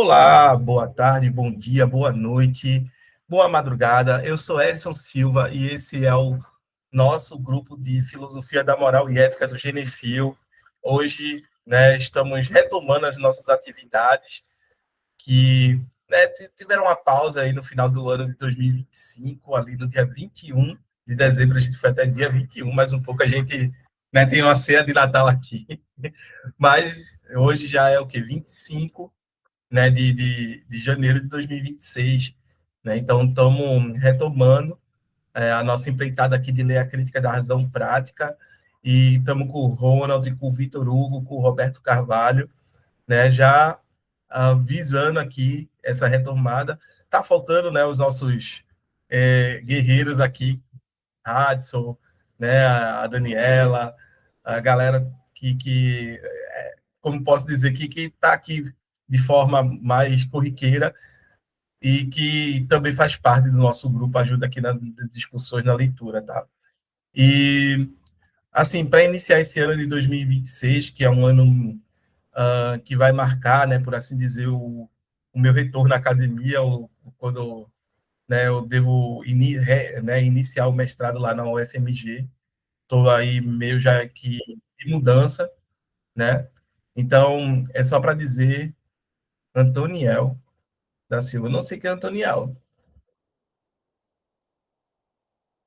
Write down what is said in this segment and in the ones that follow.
Olá, boa tarde, bom dia, boa noite, boa madrugada. Eu sou Edson Silva e esse é o nosso grupo de Filosofia da Moral e Ética do Genefil. Hoje, estamos retomando as nossas atividades que tiveram uma pausa aí no final do ano de 2025, ali no dia 21 de dezembro, a gente foi até dia 21, mais um pouco a gente tem uma ceia de Natal aqui, mas hoje já é o quê? 25, de janeiro de 2026. Então, estamos retomando a nossa empreitada aqui de ler a crítica da razão prática, e estamos com o Ronald, com o Vitor Hugo, com o Roberto Carvalho, já visando aqui essa retomada. Está faltando, os nossos guerreiros aqui, Adson, a Daniela, a galera como posso dizer, que está aqui de forma mais corriqueira e que também faz parte do nosso grupo, ajuda aqui nas discussões, na leitura, tá? E, assim, para iniciar esse ano de 2026, que é um ano que vai marcar, por assim dizer, o meu retorno à academia, quando eu devo iniciar o mestrado lá na UFMG. Estou aí meio já que de mudança, né? Então, é só para dizer, Antoniel da Silva, não sei quem é Antoniel.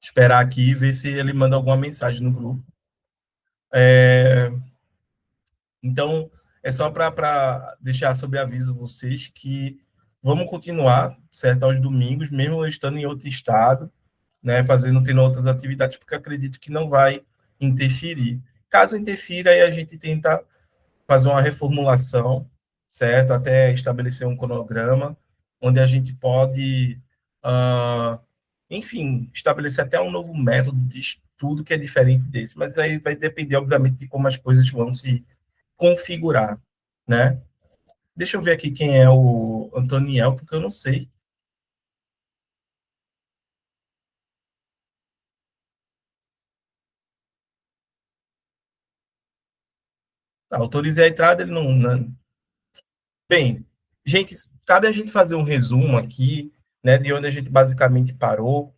Esperar aqui e ver se ele manda alguma mensagem no grupo. Então, é só para deixar sob aviso vocês que vamos continuar, certo, aos domingos, mesmo eu estando em outro estado, tendo outras atividades, porque acredito que não vai interferir. Caso interfira, aí a gente tenta fazer uma reformulação, certo? Até estabelecer um cronograma, onde a gente pode, uh, enfim, estabelecer até um novo método de estudo que é diferente desse, mas aí vai depender, obviamente, de como as coisas vão se configurar, né? Deixa eu ver aqui quem é o Antoniel, porque eu não sei. Tá, autorizei a entrada, ele não. Bem, gente, cabe a gente fazer um resumo aqui, de onde a gente basicamente parou,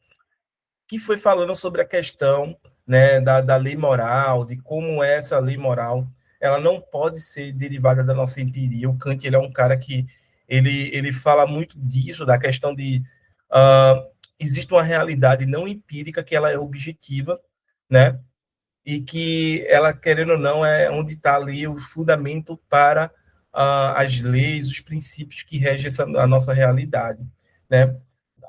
que foi falando sobre a questão, da lei moral, de como essa lei moral ela não pode ser derivada da nossa empiria. O Kant ele é um cara que ele fala muito disso, da questão de existe uma realidade não empírica que ela é objetiva, né? E que ela, querendo ou não, é onde está ali o fundamento para as leis, os princípios que regem a nossa realidade, né?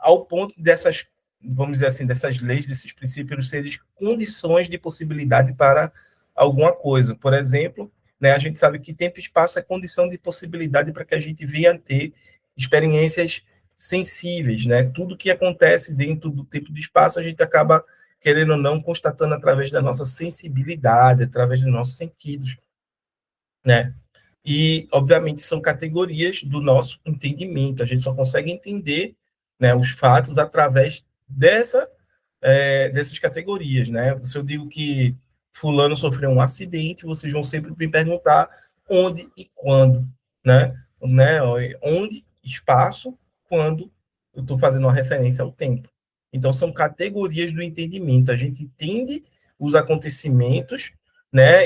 Ao ponto dessas, vamos dizer assim, dessas leis, desses princípios serem condições de possibilidade para alguma coisa. Por exemplo, a gente sabe que tempo e espaço é condição de possibilidade para que a gente venha a ter experiências sensíveis, né? Tudo que acontece dentro do tempo e do espaço, a gente acaba, querendo ou não, constatando através da nossa sensibilidade, através dos nossos sentidos, né? E, obviamente, são categorias do nosso entendimento. A gente só consegue entender, os fatos através dessas categorias, né? Se eu digo que fulano sofreu um acidente, vocês vão sempre me perguntar onde e quando, né? Onde, espaço, quando eu estou fazendo uma referência ao tempo. Então, são categorias do entendimento. A gente entende os acontecimentos,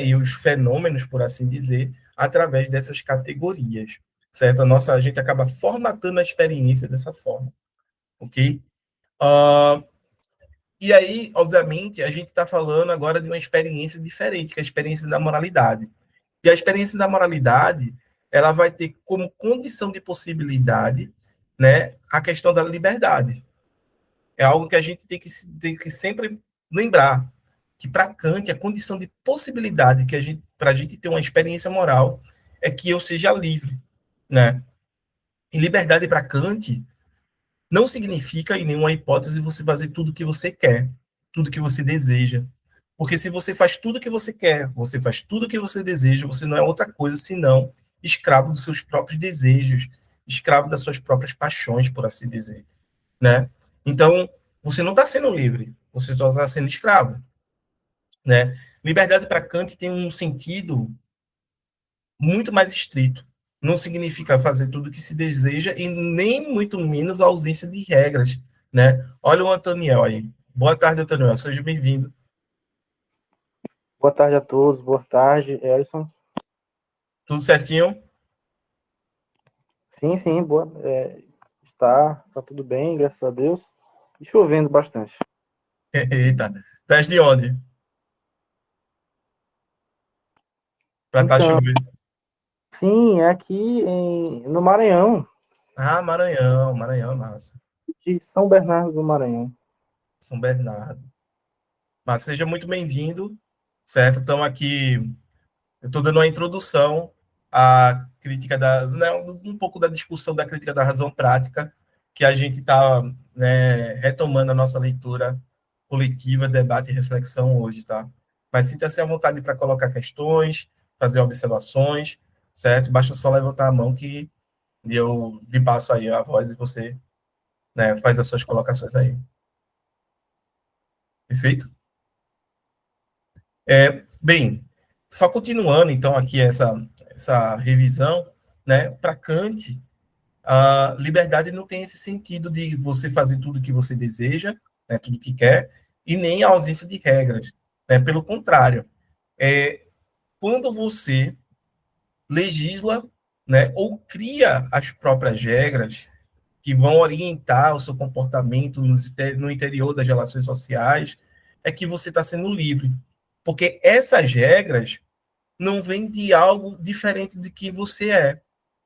e os fenômenos, por assim dizer, através dessas categorias, certo? A gente acaba formatando a experiência dessa forma, ok? E aí, obviamente, a gente está falando agora de uma experiência diferente, que é a experiência da moralidade. E a experiência da moralidade, ela vai ter como condição de possibilidade, a questão da liberdade. É algo que a gente tem que sempre lembrar, que para Kant, a condição de possibilidade que para a gente ter uma experiência moral é que eu seja livre, né? E liberdade para Kant não significa, em nenhuma hipótese, você fazer tudo o que você quer, tudo que você deseja. Porque se você faz tudo o que você quer, você faz tudo o que você deseja, você não é outra coisa senão escravo dos seus próprios desejos, escravo das suas próprias paixões, por assim dizer, né? Então, você não está sendo livre, você só está sendo escravo, né? Liberdade para Kant tem um sentido muito mais estrito, não significa fazer tudo o que se deseja e nem muito menos a ausência de regras, né? Olha o Antoniel aí. Boa tarde, Antoniel. Seja bem-vindo. Boa tarde a todos, boa tarde, Elson. Tudo certinho? Sim, sim, está tudo bem, graças a Deus. E chovendo bastante. Eita. Tá de onde? Pra estar Então, chovendo. sim, é aqui no Maranhão, Ah, Maranhão. Maranhão é massa. de São Bernardo do Maranhão. São Bernardo. Mas seja muito bem-vindo, certo? Estamos aqui. Eu estou dando uma introdução à crítica da, né, um pouco da discussão da crítica da razão prática, que a gente está, né, retomando a nossa leitura coletiva, debate e reflexão hoje, tá? Mas sinta-se à vontade para colocar questões, fazer observações, certo? Basta só levantar a mão que eu lhe passo aí a voz e você, né, faz as suas colocações aí. Perfeito? Bem, só continuando então aqui essa revisão, né? Para Kant, a liberdade não tem esse sentido de você fazer tudo o que você deseja, né, tudo o que quer, e nem a ausência de regras. Né? Pelo contrário, é, quando você legisla, né, ou cria as próprias regras que vão orientar o seu comportamento no interior das relações sociais, é que você está sendo livre. Porque essas regras não vêm de algo diferente do que você é,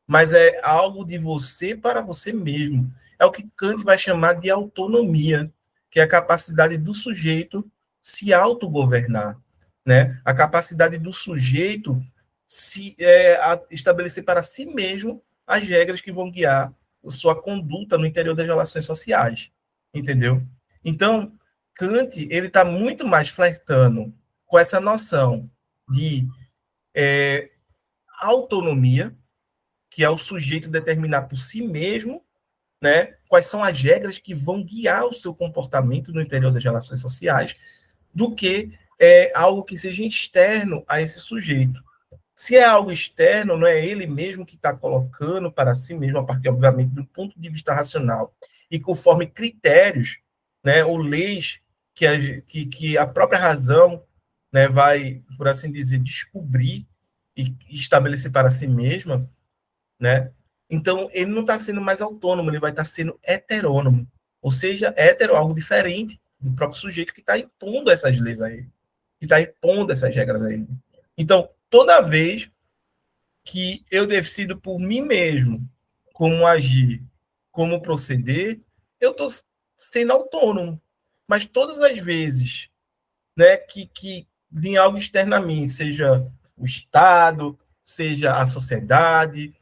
mas é algo de você para você mesmo. É o que Kant vai chamar de autonomia, que é a capacidade do sujeito se autogovernar, né? A capacidade do sujeito estabelecer para si mesmo as regras que vão guiar a sua conduta no interior das relações sociais, entendeu? Então, Kant ele está muito mais flertando com essa noção de autonomia, que é o sujeito determinar por si mesmo, né, quais são as regras que vão guiar o seu comportamento no interior das relações sociais, do que algo que seja externo a esse sujeito. Se é algo externo, não é ele mesmo que está colocando para si mesmo, a partir, obviamente, do ponto de vista racional, e conforme critérios, né, ou leis que a própria razão, né, vai, por assim dizer, descobrir e estabelecer para si mesma, né? Então, ele não está sendo mais autônomo, ele vai estar sendo heterônomo. Ou seja, hétero é algo diferente do próprio sujeito que está impondo essas leis a ele, que está impondo essas regras a ele. Então, toda vez que eu decido por mim mesmo como agir, como proceder, eu estou sendo autônomo. Mas todas as vezes, né, que vinha algo externo a mim, seja o Estado, seja a sociedade,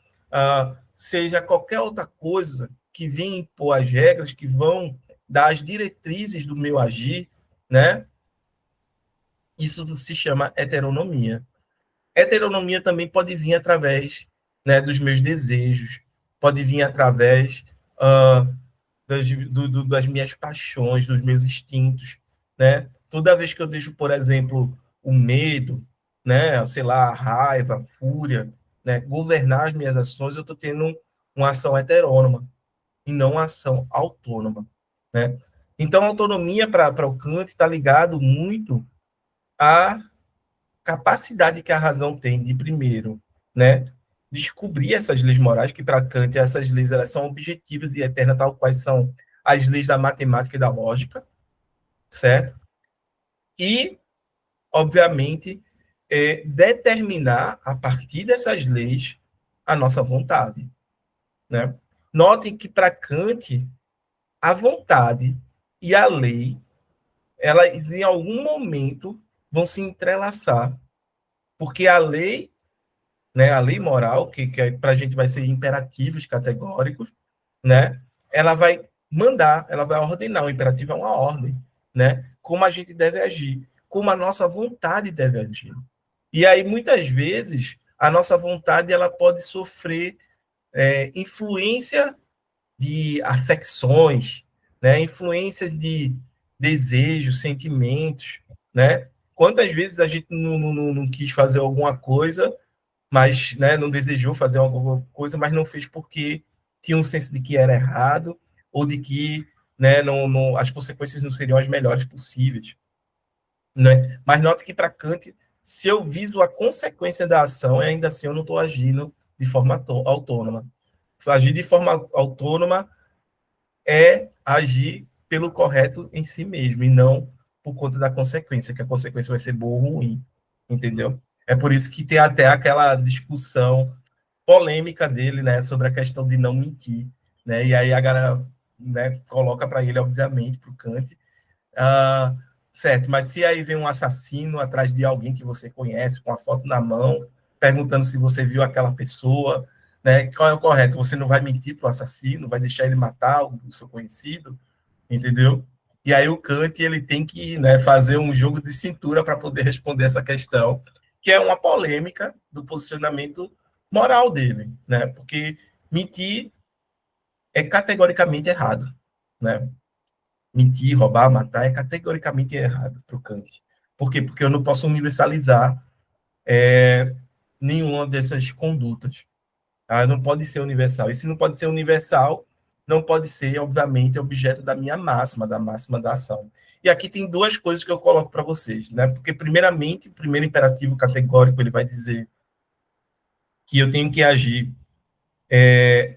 seja qualquer outra coisa que venha impor as regras, que vão dar as diretrizes do meu agir, né? Isso se chama heteronomia. Heteronomia também pode vir através, né, dos meus desejos, pode vir através uh, das minhas paixões, dos meus instintos, né? Toda vez que eu deixo, por exemplo, o medo, né, sei lá, a raiva, a fúria, né, governar as minhas ações, eu estou tendo uma ação heterônoma e não uma ação autônoma, né? Então, a autonomia para o Kant está ligado muito à capacidade que a razão tem de, primeiro, né, descobrir essas leis morais, que para Kant essas leis elas são objetivas e eternas, tal quais são as leis da matemática e da lógica, certo? E, obviamente, determinar, a partir dessas leis, a nossa vontade, né? Notem que para Kant, a vontade e a lei, elas em algum momento vão se entrelaçar, porque a lei, né, a lei moral, que para a gente vai ser imperativos categóricos, né, ela vai mandar, ela vai ordenar, o imperativo é uma ordem, né, como a gente deve agir, como a nossa vontade deve agir. E aí, muitas vezes, a nossa vontade ela pode sofrer influência de afecções, né, influências de desejos, sentimentos, né? Quantas vezes a gente não quis fazer alguma coisa mas, né, não desejou fazer alguma coisa, mas não fez porque tinha um senso de que era errado ou de que, né, as consequências não seriam as melhores possíveis, né? Mas note que para Kant, se eu viso a consequência da ação, ainda assim eu não estou agindo de forma autônoma. Agir de forma autônoma é agir pelo correto em si mesmo, e não por conta da consequência, que a consequência vai ser boa ou ruim, entendeu? É por isso que tem até aquela discussão polêmica dele, né, sobre a questão de não mentir, né? E aí a galera, né, coloca para ele, obviamente, para o Kant, ah, certo, mas se aí vem um assassino atrás de alguém que você conhece, com a foto na mão, perguntando se você viu aquela pessoa, né? Qual é o correto? Você não vai mentir para o assassino, vai deixar ele matar o seu conhecido, entendeu? E aí o Kant ele tem que, né, fazer um jogo de cintura para poder responder essa questão, que é uma polêmica do posicionamento moral dele, né? Porque mentir é categoricamente errado, né? Mentir, roubar, matar é categoricamente errado para o Kant. Por quê? Porque eu não posso universalizar nenhuma dessas condutas. Tá? Não pode ser universal. E se não pode ser universal, não pode ser, obviamente, objeto da minha máxima, da máxima da ação. E aqui tem duas coisas que eu coloco para vocês, né? Porque, primeiramente, o primeiro imperativo categórico ele vai dizer que eu tenho que agir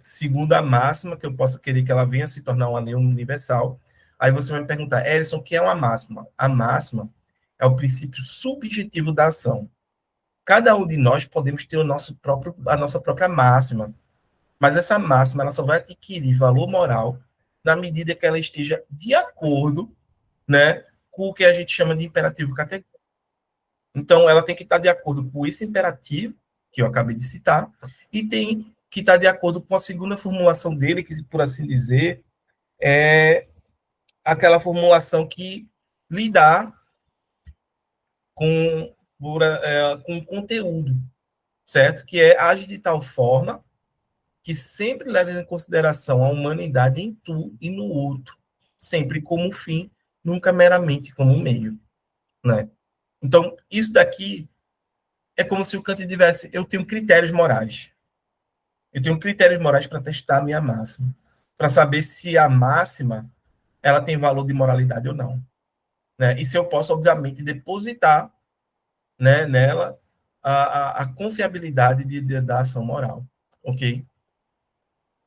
segundo a máxima, que eu possa querer que ela venha se tornar uma lei universal. Aí você vai me perguntar, Ellison, o que é uma máxima? A máxima é o princípio subjetivo da ação. Cada um de nós podemos ter a nossa própria máxima, mas essa máxima ela só vai adquirir valor moral na medida que ela esteja de acordo, né, com o que a gente chama de imperativo categórico. Então, ela tem que estar de acordo com esse imperativo que eu acabei de citar e tem que estar de acordo com a segunda formulação dele, que, por assim dizer, é aquela formulação que lidar com o conteúdo, certo? Que é age de tal forma que sempre leva em consideração a humanidade em tu e no outro, sempre como fim, nunca meramente como meio, né? Então, isso daqui é como se o Kant tivesse, eu tenho critérios morais. Eu tenho critérios morais para testar a minha máxima, para saber se a máxima ela tem valor de moralidade ou não, né? E se eu posso, obviamente, depositar, né, nela a confiabilidade da ação moral, ok?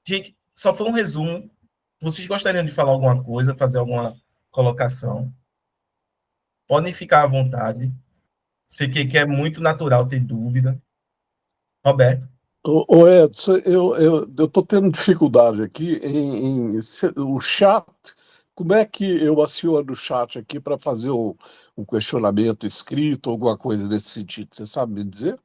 Gente, só foi um resumo. Vocês gostariam de falar alguma coisa, fazer alguma colocação? Podem ficar à vontade. Sei que é muito natural ter dúvida. Roberto. Ô Edson, eu tô tendo dificuldade aqui o chat. Como é que eu aciono o chat aqui para fazer um questionamento escrito, alguma coisa nesse sentido? Você sabe me dizer?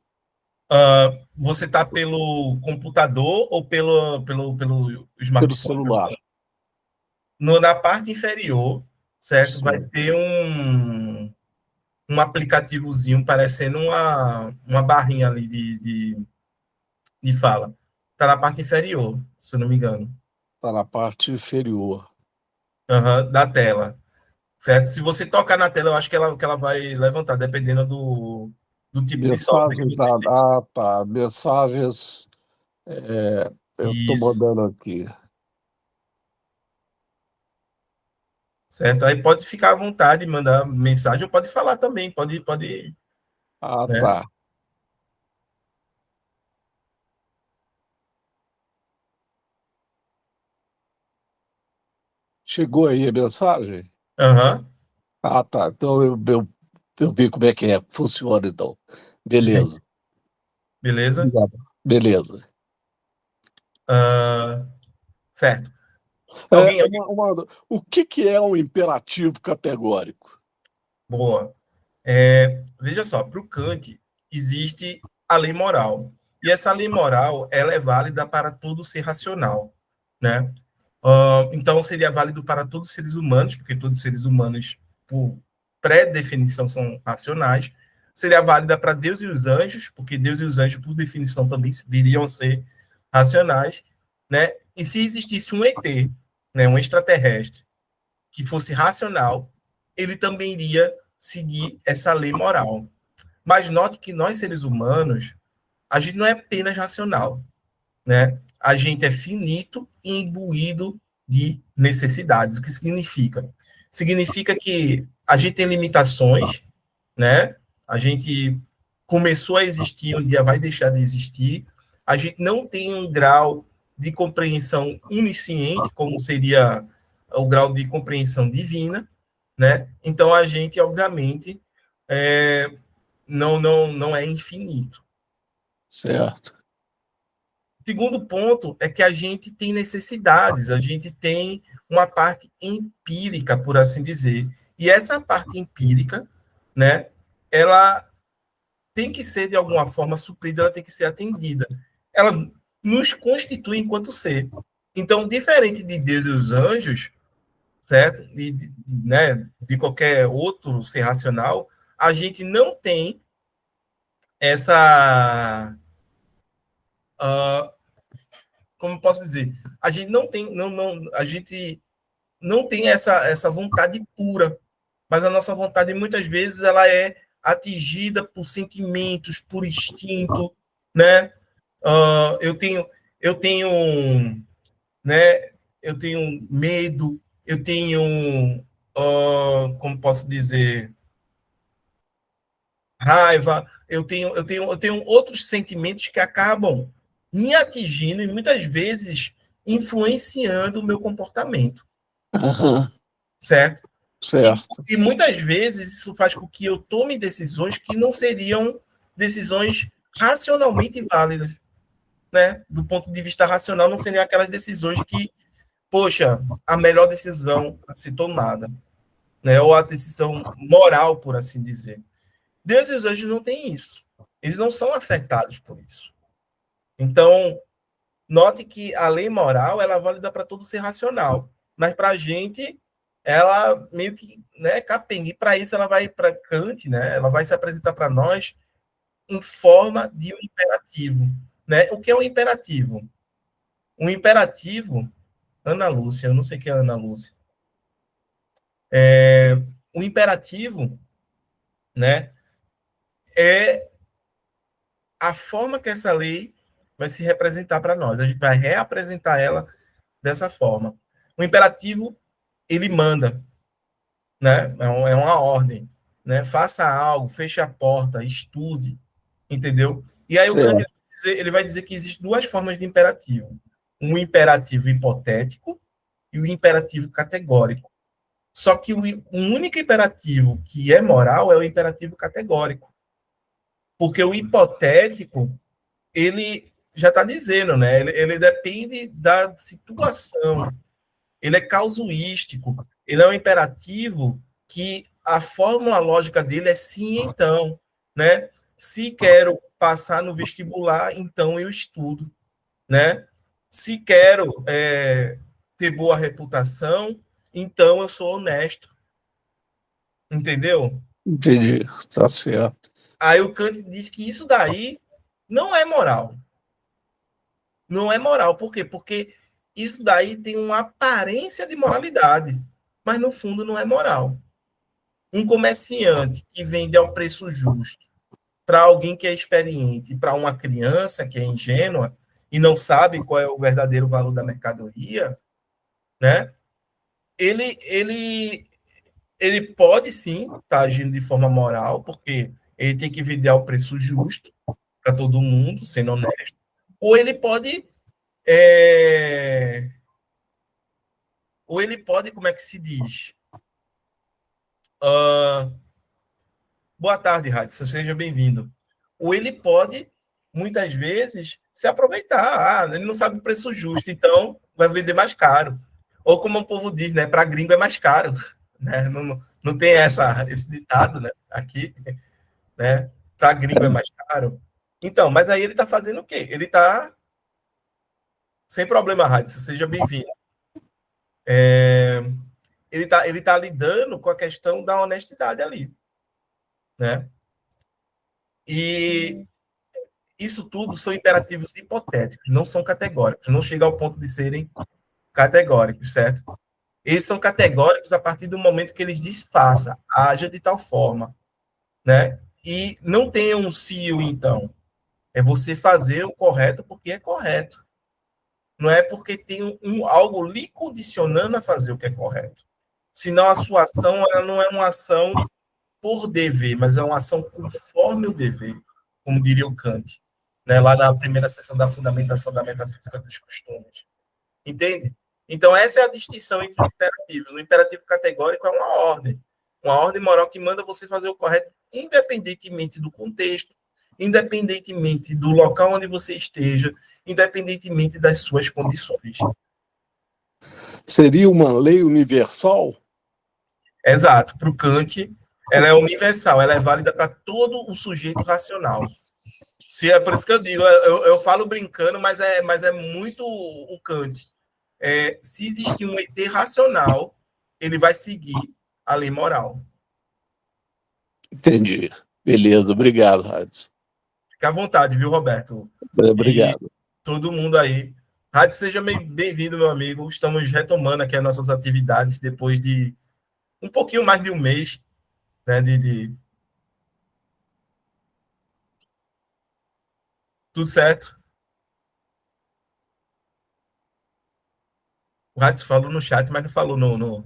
Você está pelo computador ou pelo Pelo smartphone? celular. Na parte inferior, certo? Vai Sim. ter um aplicativozinho parecendo uma barrinha ali de fala. Está na parte inferior, se eu não me engano, Está na parte inferior. da tela. Certo? Se você tocar na tela, eu acho que ela vai levantar, dependendo do tipo de software que Mensagens, você tem. tá. Mensagens, eu estou Isso. mandando aqui. Certo? Aí pode ficar à vontade, mandar mensagem, ou pode falar também, pode, Ah, né? tá. Chegou aí a mensagem? Aham, Ah, tá. Então eu vi como é que funciona, então. Beleza. beleza? Obrigado. Beleza. Ah, certo. É, Alguém? o que é um imperativo categórico? Boa. Veja só, para o Kant existe a lei moral. E essa lei moral, ela é válida para todo ser racional, né? Então, seria válido para todos os seres humanos, porque todos os seres humanos, por pré-definição, são racionais. Seria válida para Deus e os anjos, porque Deus e os anjos, por definição, também viriam a ser racionais, né? E se existisse um ET, né, um extraterrestre, que fosse racional, ele também iria seguir essa lei moral. Mas note que nós, seres humanos, a gente não é apenas racional, né? A gente é finito e imbuído de necessidades. O que significa? Significa que a gente tem limitações, né? A gente começou a existir, um dia vai deixar de existir. A gente não tem um grau de compreensão onisciente, como seria o grau de compreensão divina, né? Então a gente, obviamente, não é infinito. Certo. Segundo ponto é que a gente tem necessidades, a gente tem uma parte empírica, por assim dizer. E essa parte empírica, né, ela tem que ser, de alguma forma, suprida, ela tem que ser atendida. Ela nos constitui enquanto ser. Então, diferente de Deus e os anjos, certo? Né, de qualquer outro ser racional, a gente não tem essa... como posso dizer? A gente não tem, a gente não tem essa vontade pura, mas a nossa vontade muitas vezes ela é atingida por sentimentos, por instinto, né? Eu tenho, né? Eu tenho medo, eu tenho, como posso dizer, raiva, eu tenho outros sentimentos que acabam me atingindo e muitas vezes influenciando o meu comportamento, Aham, certo? E, certo. e muitas vezes isso faz com que eu tome decisões que não seriam decisões racionalmente válidas, né? Do ponto de vista racional, não seriam aquelas decisões que, poxa, a melhor decisão a ser tomada, né? Ou a decisão moral, por assim dizer. Deus e os anjos não têm isso. Eles não são afetados por isso. Então, note que a lei moral ela é válida para todo ser racional, mas para a gente ela meio que, né, capenga. E para isso ela vai para Kant, né? Ela vai se apresentar para nós em forma de um imperativo, né? O que é um imperativo? Um imperativo, Ana Lúcia, eu não sei quem é Ana Lúcia. Um imperativo, né, é a forma que essa lei vai se representar para nós. A gente vai reapresentar ela dessa forma. O imperativo, ele manda, né? É uma ordem, né? Faça algo, feche a porta, estude, entendeu? E aí o Kant Certo. ele vai dizer que existem duas formas de imperativo. Um imperativo hipotético e o imperativo categórico. Só que o único imperativo que é moral é o imperativo categórico. Porque o hipotético, ele já está dizendo, né? Ele depende da situação, ele é casuístico, ele é um imperativo que a fórmula lógica dele é sim, então, né? Se quero passar no vestibular, então eu estudo, né? Se quero ter boa reputação, então eu sou honesto, entendeu? Entendi. Tá certo. Aí o Kant diz que isso daí não é moral. Não é moral. Por quê? Porque isso daí tem uma aparência de moralidade, mas no fundo não é moral. Um comerciante que vende ao preço justo para alguém que é experiente, para uma criança que é ingênua e não sabe qual é o verdadeiro valor da mercadoria, né? Ele pode sim estar tá agindo de forma moral, porque ele tem que vender ao preço justo para todo mundo, sendo honesto, ou ele pode é, como é que se diz? Uh, boa tarde, Radson, seja bem-vindo. Ou ele pode, muitas vezes, se aproveitar. Ah, ele não sabe o preço justo, então vai vender mais caro. Ou como o povo diz, né? Para gringo é mais caro. Né? Não tem esse ditado, né? Aqui, né? Para gringo é mais caro. Então, mas aí ele está fazendo o quê? Ele está sem problema, Radson, seja bem-vindo. Ele tá lidando com a questão da honestidade ali, né? E isso tudo são imperativos hipotéticos, não são categóricos, não chega ao ponto de serem categóricos, certo? Eles são categóricos a partir do momento que eles diz faça, haja de tal forma, né? E não tenha um se ou então. É você fazer o correto porque é correto. Não é porque tem algo lhe condicionando a fazer o que é correto. Senão a sua ação ela não é uma ação por dever, mas é uma ação conforme o dever, como diria o Kant, né, lá na primeira seção da fundamentação da metafísica dos costumes. Entende? Então, essa é a distinção entre os imperativos. O imperativo categórico é uma ordem moral que manda você fazer o correto, independentemente do contexto, independentemente do local onde você esteja, independentemente das suas condições. Seria uma lei universal? Exato. Para o Kant, ela é universal, ela é válida para todo o sujeito racional. Se é por isso que eu digo, eu falo brincando, mas é muito o Kant. Se existir um ET racional, ele vai seguir a lei moral. Entendi. Beleza, obrigado, Radson. Fique à vontade, viu, Roberto? E Obrigado. todo mundo aí. Rádio, seja bem-vindo, meu amigo. Estamos retomando aqui as nossas atividades depois de um pouquinho mais de um mês, né? Tudo certo. O Rádio falou no chat, mas não falou no...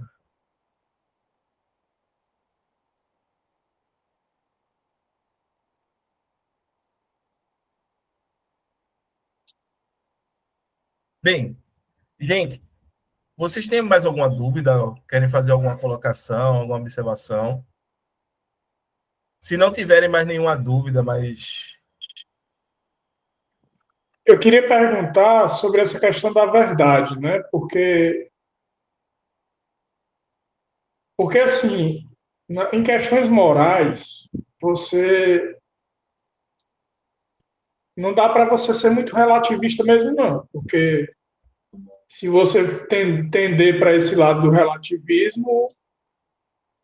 Bem, gente, vocês têm mais alguma dúvida? Querem fazer alguma colocação, alguma observação? Se não tiverem mais nenhuma dúvida, mas Eu queria perguntar sobre essa questão da verdade, né? Porque assim, em questões morais, você não dá para você ser muito relativista mesmo, não, porque se você tender para esse lado do relativismo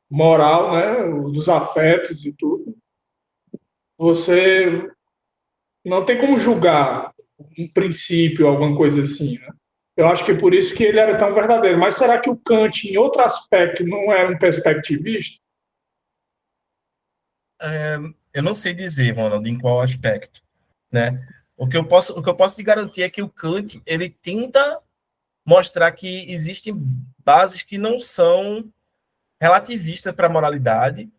moral, né, dos afetos e tudo, você não tem como julgar um princípio, alguma coisa assim, né? Eu acho que é por isso que ele era tão verdadeiro. Mas será que o Kant, em outro aspecto, não era um perspectivista? eu não sei dizer, Ronald, em qual aspecto, né? O que eu posso te garantir é que o Kant ele tenta mostrar que existem bases que não são relativistas para a moralidade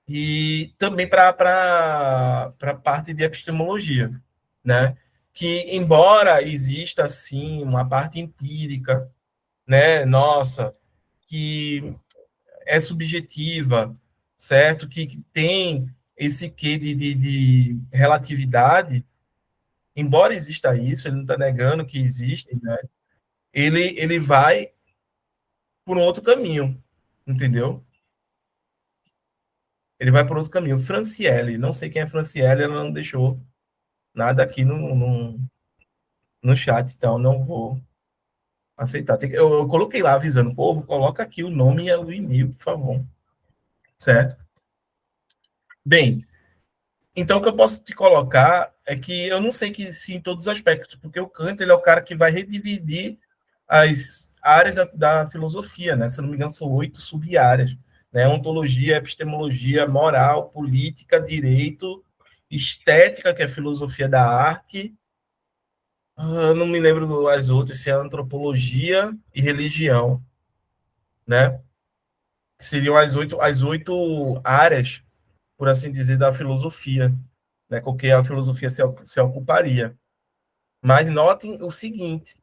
e também para a parte de epistemologia, né? Que embora exista assim uma parte empírica, né? Nossa, que é subjetiva, certo? Que tem esse quê de relatividade, embora exista isso, ele não está negando que existe, né? Ele vai por um outro caminho, entendeu? Ele vai por outro caminho. Franciele, não sei quem é Franciele, ela não deixou nada aqui no chat, então não vou aceitar. Eu coloquei lá avisando o povo, coloca aqui o nome e o e-mail, por favor. Certo? Bem, então, o que eu posso te colocar é que eu não sei que se em todos os aspectos, porque o Kant ele é o cara que vai redividir as áreas da filosofia, né? Se eu não me engano, são 8 sub-áreas, né? Ontologia, epistemologia, moral, política, direito, estética, que é a filosofia da arte, não me lembro as outras, se é antropologia e religião, né? Que seriam as oito áreas, por assim dizer, da filosofia, né, com que a filosofia se ocuparia. Mas notem o seguinte,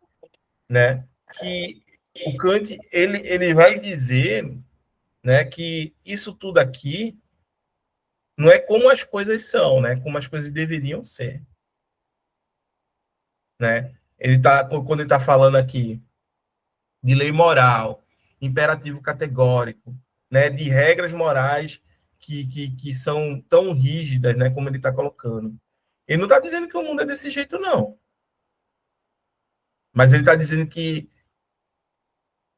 né, que o Kant ele vai dizer, né, que isso tudo aqui não é como as coisas são, né, como as coisas deveriam ser, né? Quando ele tá falando aqui de lei moral, imperativo categórico, né, de regras morais que são tão rígidas, né, como ele está colocando. Ele não está dizendo que o mundo é desse jeito, não. Mas ele está dizendo que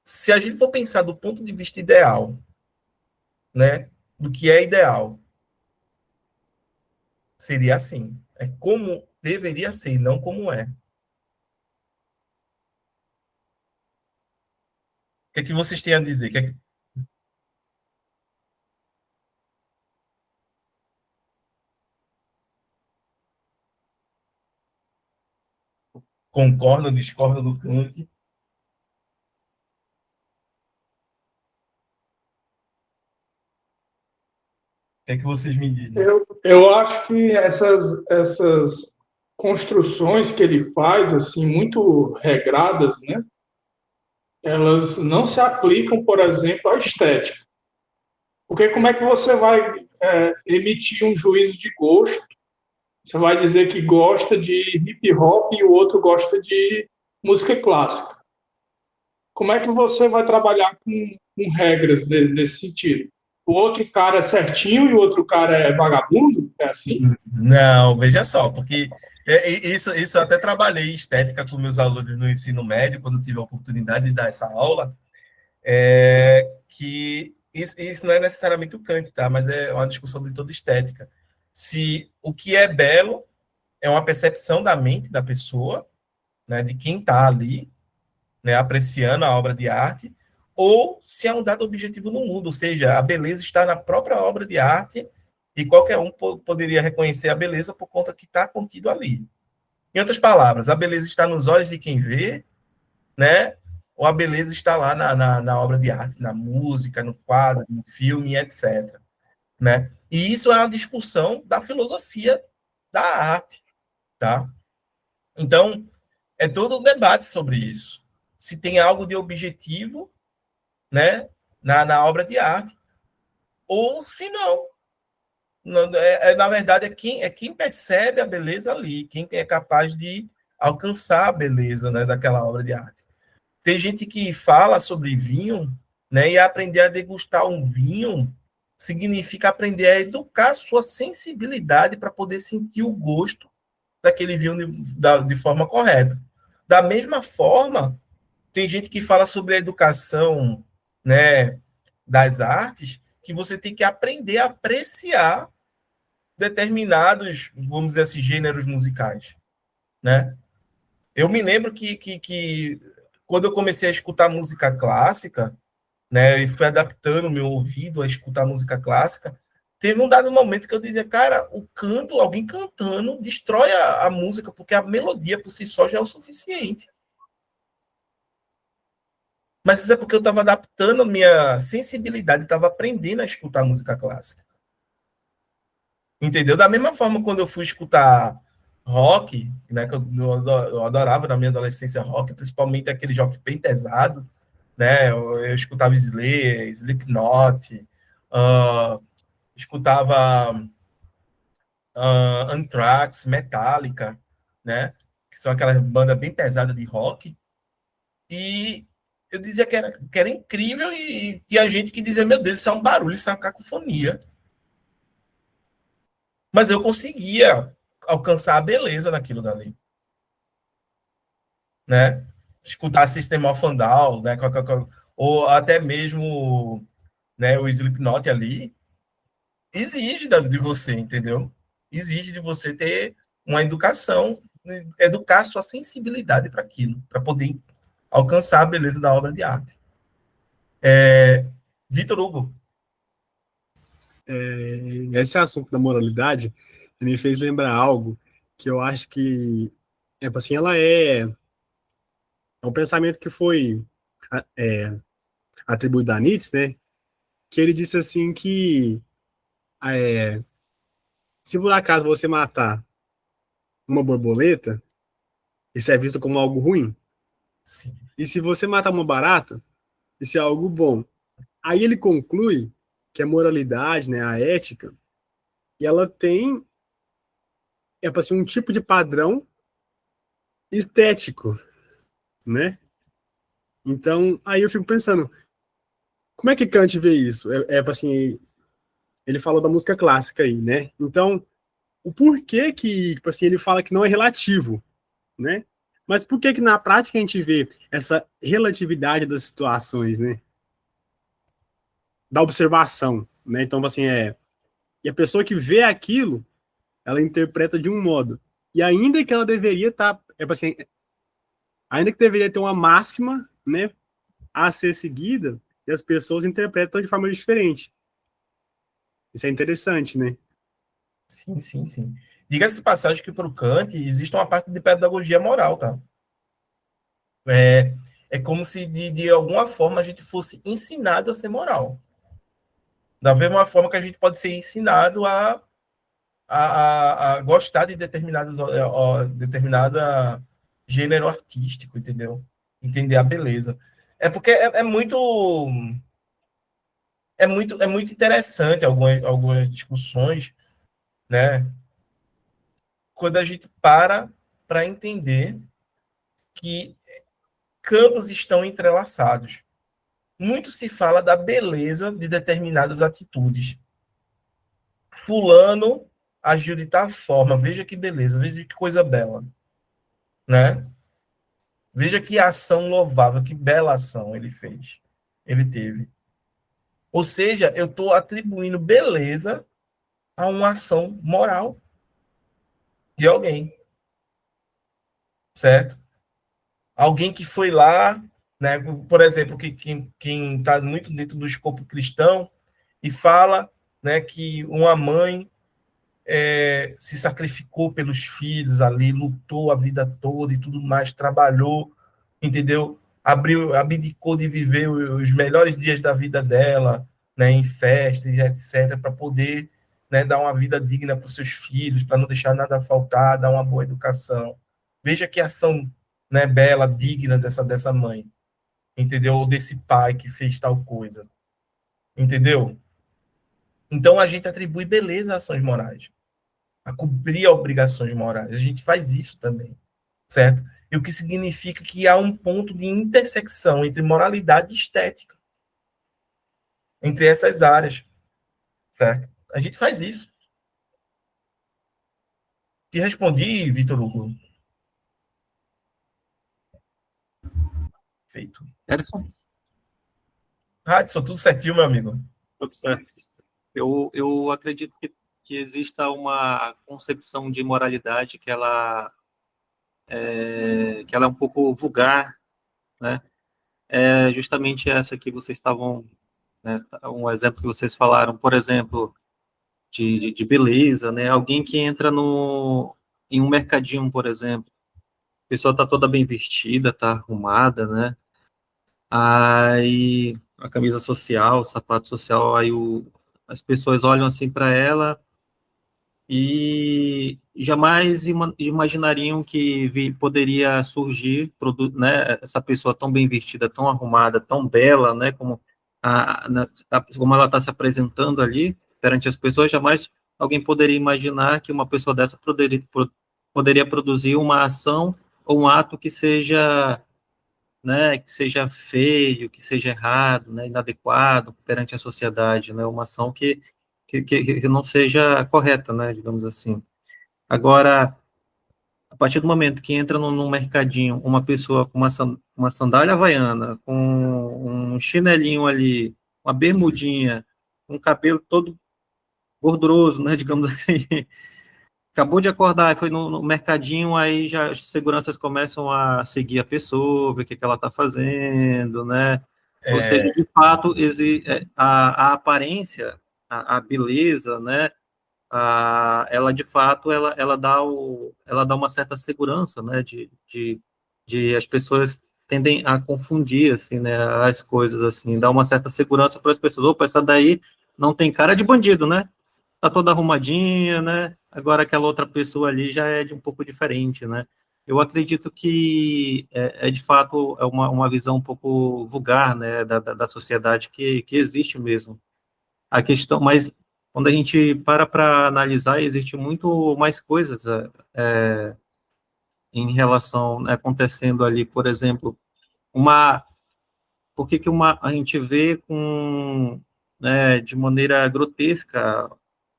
se a gente for pensar do ponto de vista ideal, né, do que é ideal, seria assim. É como deveria ser, não como é. O que é que vocês têm a dizer? Concordam, discordam do Kant? O que é que vocês me dizem? Eu acho que essas construções que ele faz, assim, muito regradas, né? Elas não se aplicam, por exemplo, à estética. Porque como é que você vai emitir um juízo de gosto? Você vai dizer que gosta de hip hop e o outro gosta de música clássica. Como é que você vai trabalhar com regras desse sentido? O outro cara é certinho e o outro cara é vagabundo? É assim? Não, veja só, porque isso eu até trabalhei em estética com meus alunos no ensino médio, quando tive a oportunidade de dar essa aula, que isso não é necessariamente o Kant, tá? Mas é uma discussão de toda estética. Se o que é belo é uma percepção da mente da pessoa, né, de quem está ali, né, apreciando a obra de arte, ou se é um dado objetivo no mundo, ou seja, a beleza está na própria obra de arte e qualquer um poderia reconhecer a beleza por conta que está contido ali. Em outras palavras, a beleza está nos olhos de quem vê, né? Ou a beleza está lá na obra de arte, na música, no quadro, no filme, etc. Né? E isso é uma discussão da filosofia da arte, tá? Então, é todo um debate sobre isso. Se tem algo de objetivo, né, na obra de arte, ou se não. Na verdade, é quem percebe a beleza ali, quem é capaz de alcançar a beleza, né, daquela obra de arte. Tem gente que fala sobre vinho, né, e aprender a degustar um vinho significa aprender a educar a sua sensibilidade para poder sentir o gosto daquele vinho de forma correta. Da mesma forma, tem gente que fala sobre a educação, né, das artes, que você tem que aprender a apreciar determinados, vamos dizer assim, gêneros musicais, né? Eu me lembro que quando eu comecei a escutar música clássica, né, e fui adaptando o meu ouvido a escutar música clássica, teve um dado momento que eu dizia, cara, o canto, alguém cantando, destrói a música, porque a melodia por si só já é o suficiente. Mas isso é porque eu estava adaptando a minha sensibilidade, estava aprendendo a escutar música clássica. Entendeu? Da mesma forma, quando eu fui escutar rock, né, que eu adorava na minha adolescência rock, principalmente aquele rock bem pesado, né? Eu escutava Slayer, Slipknot, uh, escutava Anthrax, Metallica, né? Que são aquelas bandas bem pesadas de rock. E eu dizia que era incrível e tinha gente que dizia, meu Deus, isso é um barulho, isso é uma cacofonia. Mas eu conseguia alcançar a beleza naquilo dali, né? Escutar System of a Down, né? Ou até mesmo, né, o Slipknot ali, exige de você, entendeu? Exige de você ter uma educação, educar sua sensibilidade para aquilo, para poder alcançar a beleza da obra de arte. Vitor Hugo. Esse assunto da moralidade me fez lembrar algo que eu acho que assim, ela é um pensamento que foi atribuído a Nietzsche, né? Que ele disse assim que é, se por acaso você matar uma borboleta, isso é visto como algo ruim. Sim. E se você matar uma barata, isso é algo bom. Aí ele conclui que a moralidade, né, a ética, e ela tem para ser um tipo de padrão estético, né? Então, aí eu fico pensando, como é que Kant vê isso? Assim, ele falou da música clássica aí, né? Então, o porquê que, tipo assim, ele fala que não é relativo, né? Mas por que que na prática a gente vê essa relatividade das situações, né? Da observação, né? Então, assim, e a pessoa que vê aquilo, ela interpreta de um modo. E ainda que ela deveria estar, assim, ainda que deveria ter uma máxima, né, a ser seguida, e as pessoas interpretam de forma diferente. Isso é interessante, né? Sim, sim, sim. Diga-se de passagem que para o Kant existe uma parte de pedagogia moral, tá? É como se, de alguma forma, a gente fosse ensinado a ser moral. Da mesma forma que a gente pode ser ensinado a gostar de determinada gênero artístico, entendeu? Entender a beleza. É porque é muito interessante algumas discussões, né? Quando a gente para entender que campos estão entrelaçados. Muito se fala da beleza de determinadas atitudes. Fulano agiu de tal forma, veja que beleza, veja que coisa bela, né? Veja que ação louvável, que bela ação ele fez, ele teve. Ou seja, eu estou atribuindo beleza a uma ação moral de alguém, certo? Alguém que foi lá, né? Por exemplo, quem está muito dentro do escopo cristão e fala, né, que uma mãe se sacrificou pelos filhos ali, lutou a vida toda e tudo mais, trabalhou, entendeu? Abdicou de viver os melhores dias da vida dela, né, em festas, etc., para poder, né, dar uma vida digna para os seus filhos, para não deixar nada faltar, dar uma boa educação. Veja que ação, né, bela, digna dessa mãe, entendeu? Ou desse pai que fez tal coisa, entendeu? Então a gente atribui beleza a ações morais, a cumprir obrigações morais. A gente faz isso também, certo? E o que significa que há um ponto de intersecção entre moralidade e estética, entre essas áreas, certo? A gente faz isso. Te respondi, Vitor Hugo. Feito. Edson, Radisson, tudo certinho, meu amigo? tudo certo. Eu acredito que exista uma concepção de moralidade que ela é um pouco vulgar, né? É justamente essa que vocês estavam, né, um exemplo que vocês falaram, por exemplo, de beleza, né? Alguém que entra em um mercadinho, por exemplo, a pessoa está toda bem vestida, está arrumada, né? Aí a camisa social, o sapato social, aí as pessoas olham assim para ela e jamais imaginariam que poderia surgir, né, essa pessoa tão bem vestida, tão arrumada, tão bela, né, como ela está se apresentando ali perante as pessoas, jamais alguém poderia imaginar que uma pessoa dessa poderia produzir uma ação ou um ato que seja, né, que seja feio, que seja errado, né, inadequado perante a sociedade, né, uma ação que não seja correta, né, digamos assim. Agora, a partir do momento que entra num mercadinho, uma pessoa com uma sandália havaiana, com um chinelinho ali, uma bermudinha, um cabelo todo gorduroso, né, digamos assim, acabou de acordar, foi no mercadinho, aí já as seguranças começam a seguir a pessoa, ver o que ela está fazendo, né? Ou seja, de fato, a aparência, a beleza, né? Ela de fato, ela dá uma certa segurança, né? De as pessoas tendem a confundir, assim, né? As coisas, assim, dá uma certa segurança para as pessoas. Opa, essa daí não tem cara de bandido, né? Tá toda arrumadinha, né? Agora aquela outra pessoa ali já é de um pouco diferente, né? Eu acredito que de fato é uma visão um pouco vulgar, né, da sociedade que existe mesmo. A questão, mas quando a gente para analisar, existe muito mais coisas em relação, né, acontecendo ali, por exemplo, por que que a gente vê né, de maneira grotesca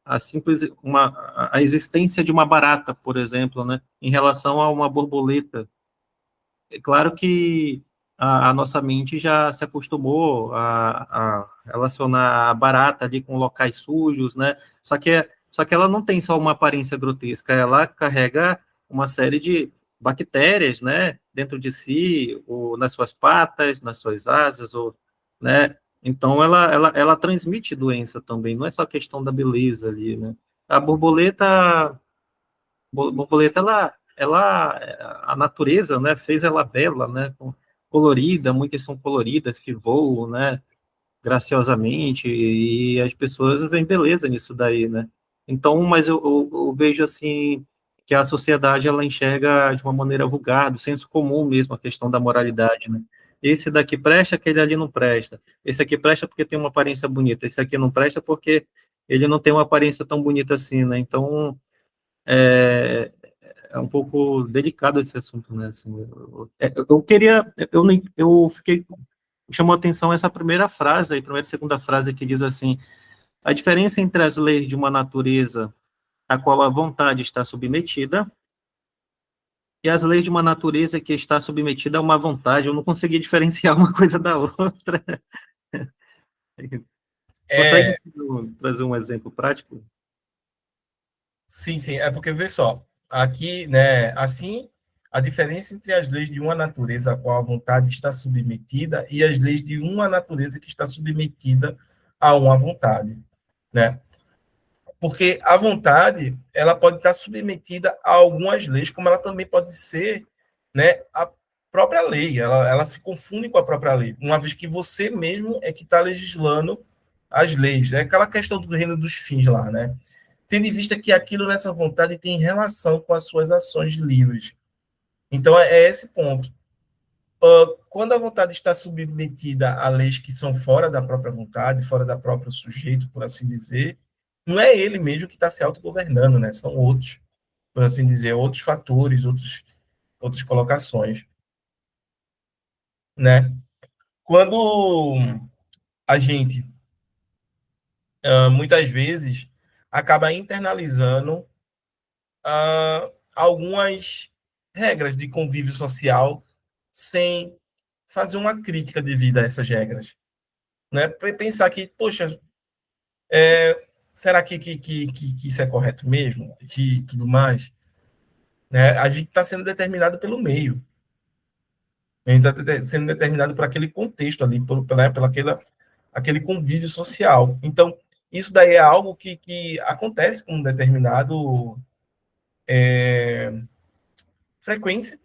a simples a existência de uma barata, por exemplo, né, em relação a uma borboleta. É claro que a nossa mente já se acostumou a relacionar a barata ali com locais sujos, né? Só que ela não tem só uma aparência grotesca, ela carrega uma série de bactérias, né, dentro de si, ou nas suas patas, nas suas asas, ou, né? Então ela transmite doença também, não é só questão da beleza ali, né? A borboleta, a natureza, né, fez ela bela, né, colorida, muitas são coloridas, que voam, né, graciosamente, e as pessoas veem beleza nisso daí, né? Então, mas eu vejo, assim, que a sociedade, ela enxerga de uma maneira vulgar, do senso comum mesmo, a questão da moralidade, né? Esse daqui presta, aquele ali não presta. Esse aqui presta porque tem uma aparência bonita, esse aqui não presta porque ele não tem uma aparência tão bonita assim, né? Então, é, é um pouco delicado esse assunto, né? Assim, eu queria, eu fiquei, chamou a atenção essa primeira frase, aí, primeira e segunda frase que diz assim: a diferença entre as leis de uma natureza a qual a vontade está submetida e as leis de uma natureza que está submetida a uma vontade. Eu não consegui diferenciar uma coisa da outra. Consegue É, trazer um exemplo prático? sim, sim, é porque, vê só, aqui, né, assim, a diferença entre as leis de uma natureza a qual a vontade está submetida e as leis de uma natureza que está submetida a uma vontade, né? Porque a vontade, ela pode estar submetida a algumas leis, como ela também pode ser, né, a própria lei, ela se confunde com a própria lei, uma vez que você mesmo é que está legislando as leis, é aquela questão do reino dos fins lá, né? Tendo em vista que aquilo nessa vontade tem relação com as suas ações livres. Então, é esse ponto. Quando a vontade está submetida a leis que são fora da própria vontade, fora da própria sujeito, por assim dizer, não é ele mesmo que está se autogovernando, né? São outros, por assim dizer, outros fatores, outras colocações, né? Quando a gente, muitas vezes, acaba internalizando algumas regras de convívio social sem fazer uma crítica devido a essas regras, né? Pensar que, poxa, será que isso é correto mesmo? Que tudo mais, né? A gente está sendo determinado pelo meio, a gente está sendo determinado por aquele contexto ali, pela aquele convívio social. Então, isso daí é algo que acontece com um determinado frequência,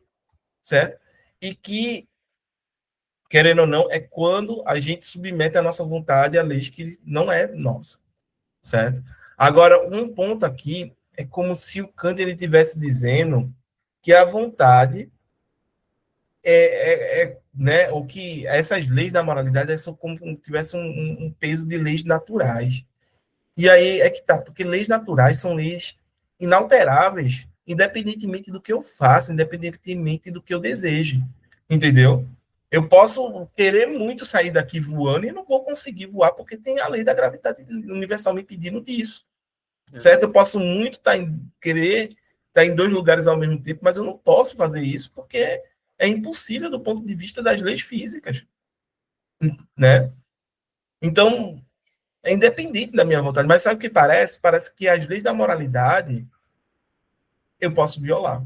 certo? E que, querendo ou não, é quando a gente submete a nossa vontade a leis que não é nossa, certo? Agora, um ponto aqui é como se o Kant ele estivesse dizendo que a vontade né, ou que essas leis da moralidade são como se tivesse um peso de leis naturais. E aí é que tá, porque leis naturais são leis inalteráveis, independentemente do que eu faça, independentemente do que eu deseje, entendeu? Eu posso querer muito sair daqui voando e não vou conseguir voar porque tem a lei da gravidade universal me pedindo disso, certo? Eu posso muito querer estar em dois lugares ao mesmo tempo, mas eu não posso fazer isso porque é impossível do ponto de vista das leis físicas, né? Então, é independente da minha vontade. Mas sabe o que parece? Parece que as leis da moralidade eu posso violar.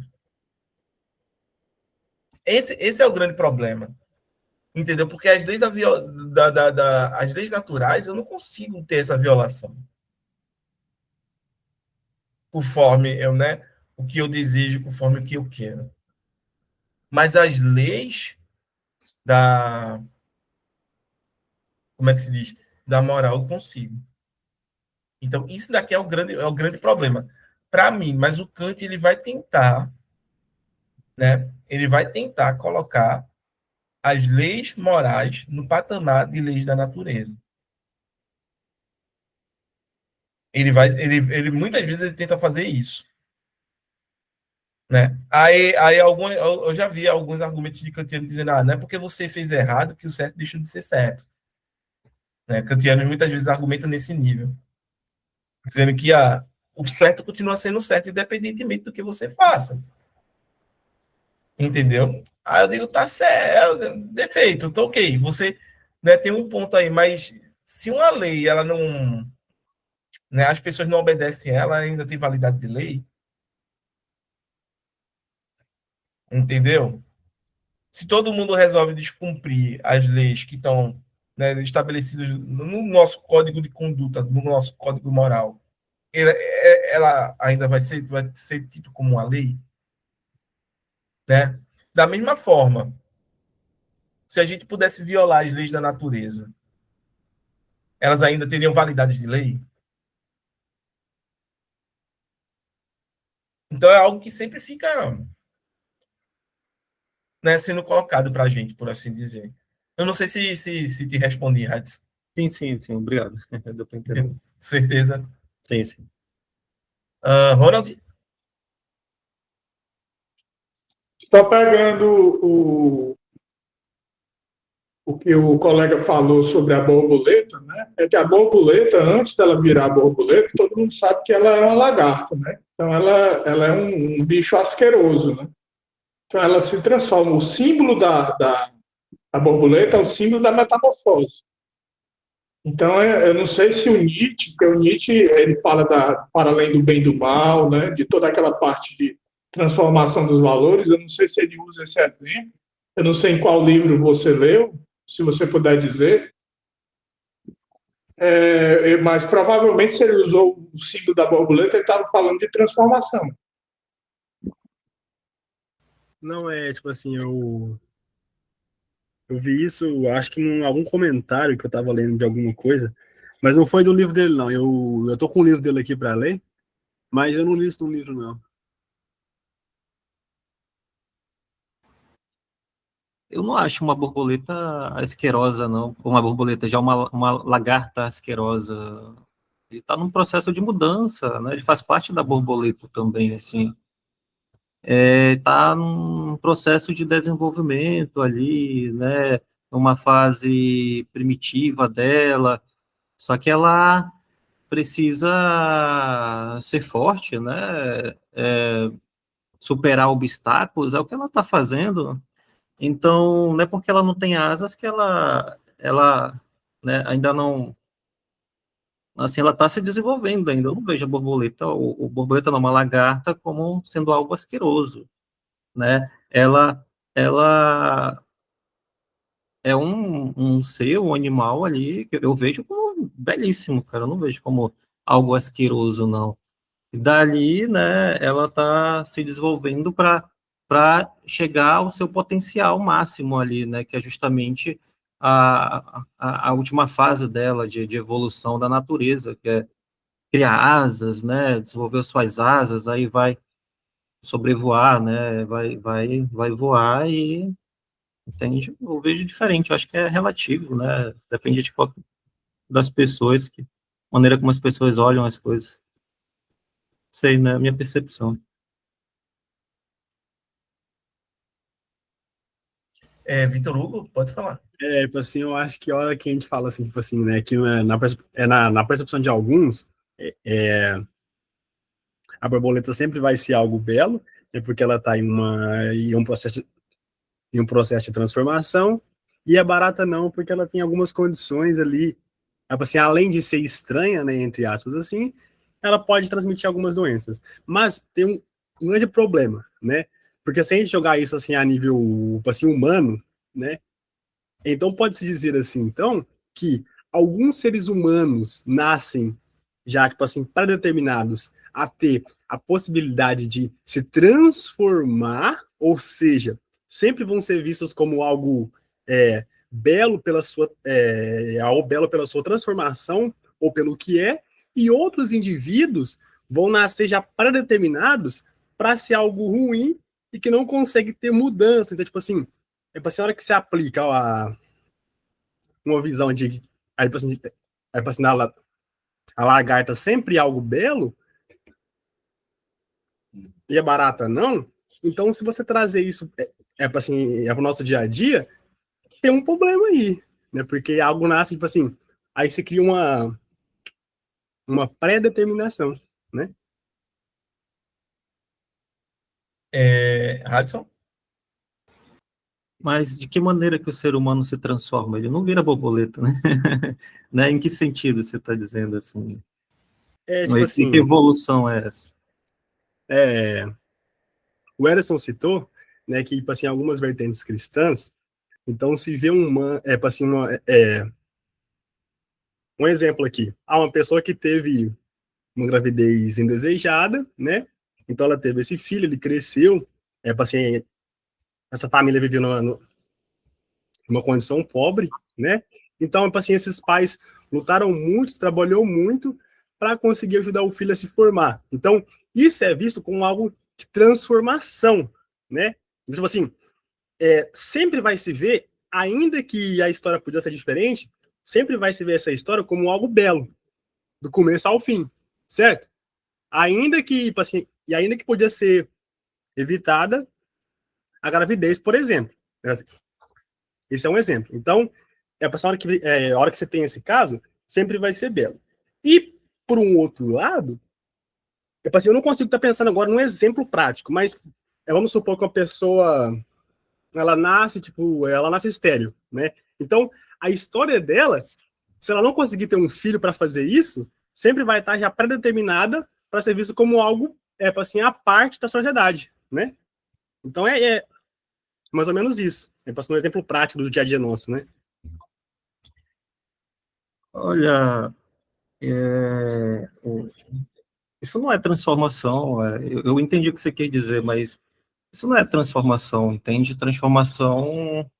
Esse é o grande problema. Entendeu? Porque as leis, as leis naturais eu não consigo ter essa violação. Conforme eu, né? O que eu desejo, conforme o que eu quero. Mas as leis da. Como é que se diz? Da moral eu consigo. Então, isso daqui é o grande problema. Para mim, mas o Kant ele vai tentar, né? Ele vai tentar colocar as leis morais no patamar de leis da natureza. Ele muitas vezes ele tenta fazer isso, né? Eu já vi alguns argumentos de kantianos dizendo, não é porque você fez errado que o certo deixou de ser certo, né? Kantianos muitas vezes argumentam nesse nível, dizendo que o certo continua sendo certo independentemente do que você faça, entendeu? Aí eu digo, tá certo, defeito, tá ok, você, né, tem um ponto aí, mas se uma lei ela não, né, as pessoas não obedecem ela, ainda tem validade de lei, entendeu? Se todo mundo resolve descumprir as leis que estão, né, estabelecidas no nosso código de conduta, no nosso código moral, ela ainda vai ser tido como uma lei, né? Da mesma forma, Se a gente pudesse violar as leis da natureza, elas ainda teriam validade de lei? Então é algo que sempre fica, né, sendo colocado para a gente, por assim dizer. Eu não sei se te respondi, Radson. Sim, obrigado. Deu para entender. Certeza. Sim. Ronald? Só pegando o que o colega falou sobre a borboleta, né? É que a borboleta, antes dela virar borboleta, todo mundo sabe que ela é uma lagarta, né? Então ela é um bicho asqueroso, né? Então ela se transforma. O símbolo da borboleta é o símbolo da metamorfose. Então eu não sei se o Nietzsche, porque o Nietzsche ele fala para além do bem e do mal, né? De toda aquela parte de transformação dos valores. Eu não sei se ele usa esse exemplo. Eu não sei em qual livro você leu, se você puder dizer, mas provavelmente se ele usou o símbolo da borboleta, ele estava falando de transformação. Não é, tipo assim, eu vi isso, acho que em algum comentário que eu tava lendo de alguma coisa, mas não foi do livro dele, não. Eu tô com o livro dele aqui para ler, mas eu não li isso no livro, não. Eu não acho uma borboleta asquerosa, não. Uma borboleta, já uma lagarta asquerosa. Ele está num processo de mudança, né? Ele faz parte da borboleta também, assim. Está num processo de desenvolvimento ali, né? Numa fase primitiva dela. Só que ela precisa ser forte, né? Superar obstáculos, é o que ela está fazendo. Então, não é porque ela não tem asas que ela né, ainda não, assim, ela está se desenvolvendo ainda. Eu não vejo a borboleta, o borboleta não, uma lagarta, como sendo algo asqueroso, né? Ela é um ser, um animal ali, que eu vejo como belíssimo, cara. Eu não vejo como algo asqueroso, não. E dali, né, ela está se desenvolvendo para chegar ao seu potencial máximo ali, né, que é justamente a última fase dela de evolução da natureza, que é criar asas, né, desenvolver suas asas, aí vai sobrevoar, né, vai voar e, entende? Eu vejo diferente, eu acho que é relativo, né, depende das pessoas, maneira como as pessoas olham as coisas. Sei, né, minha percepção. Vitor Hugo, pode falar. Tipo assim, eu acho que a hora que a gente fala assim, tipo assim, né, que na percepção de alguns, a borboleta sempre vai ser algo belo, né, porque ela está em um processo de transformação, e a barata não, porque ela tem algumas condições ali, tipo assim, além de ser estranha, né, entre aspas, assim, ela pode transmitir algumas doenças. Mas tem um grande problema, né? Porque se a gente jogar isso assim a nível tipo assim, humano, né? Então pode-se dizer assim, então, que alguns seres humanos nascem já, tipo assim, predeterminados a ter a possibilidade de se transformar, ou seja, sempre vão ser vistos como algo algo belo pela sua transformação ou pelo que é, e outros indivíduos vão nascer já predeterminados para ser algo ruim e que não consegue ter mudança. Então, tipo assim, a hora que se aplica uma visão de assim, a lagarta sempre algo belo e a barata não, então se você trazer isso assim, para o nosso dia a dia, tem um problema aí, né? Porque algo nasce, tipo assim, aí você cria uma pré-determinação, né? Radson? Mas de que maneira que o ser humano se transforma? Ele não vira borboleta, né? Né? Em que sentido você está dizendo assim? Tipo E que assim, evolução é essa? é, o Emerson citou, né, que, tipo assim, algumas vertentes cristãs, então se vê tipo assim, um exemplo aqui, há uma pessoa que teve uma gravidez indesejada, né? Então ela teve esse filho, ele cresceu, assim, essa família viveu uma condição pobre, né? Então, tipo assim, esses pais lutaram muito, trabalhou muito para conseguir ajudar o filho a se formar. Então, isso é visto como algo de transformação, né? Tipo assim, sempre vai se ver, ainda que a história podia ser diferente, sempre vai se ver essa história como algo belo, do começo ao fim, certo? Ainda que, tipo assim, e ainda que podia ser evitada a gravidez, por exemplo. Esse é um exemplo. Então, a hora que você tem esse caso, sempre vai ser belo. E, por um outro lado, eu não consigo estar pensando agora num exemplo prático, mas vamos supor que uma pessoa, ela nasce estéril, né? Então, a história dela, se ela não conseguir ter um filho para fazer isso, sempre vai estar já pré-determinada para ser visto como algo, assim, a parte da sociedade, né? Então, é mais ou menos isso. Um exemplo prático do dia a dia nosso, né? Olha, isso não é transformação. Eu entendi o que você quer dizer, mas isso não é transformação, entende? Transformação,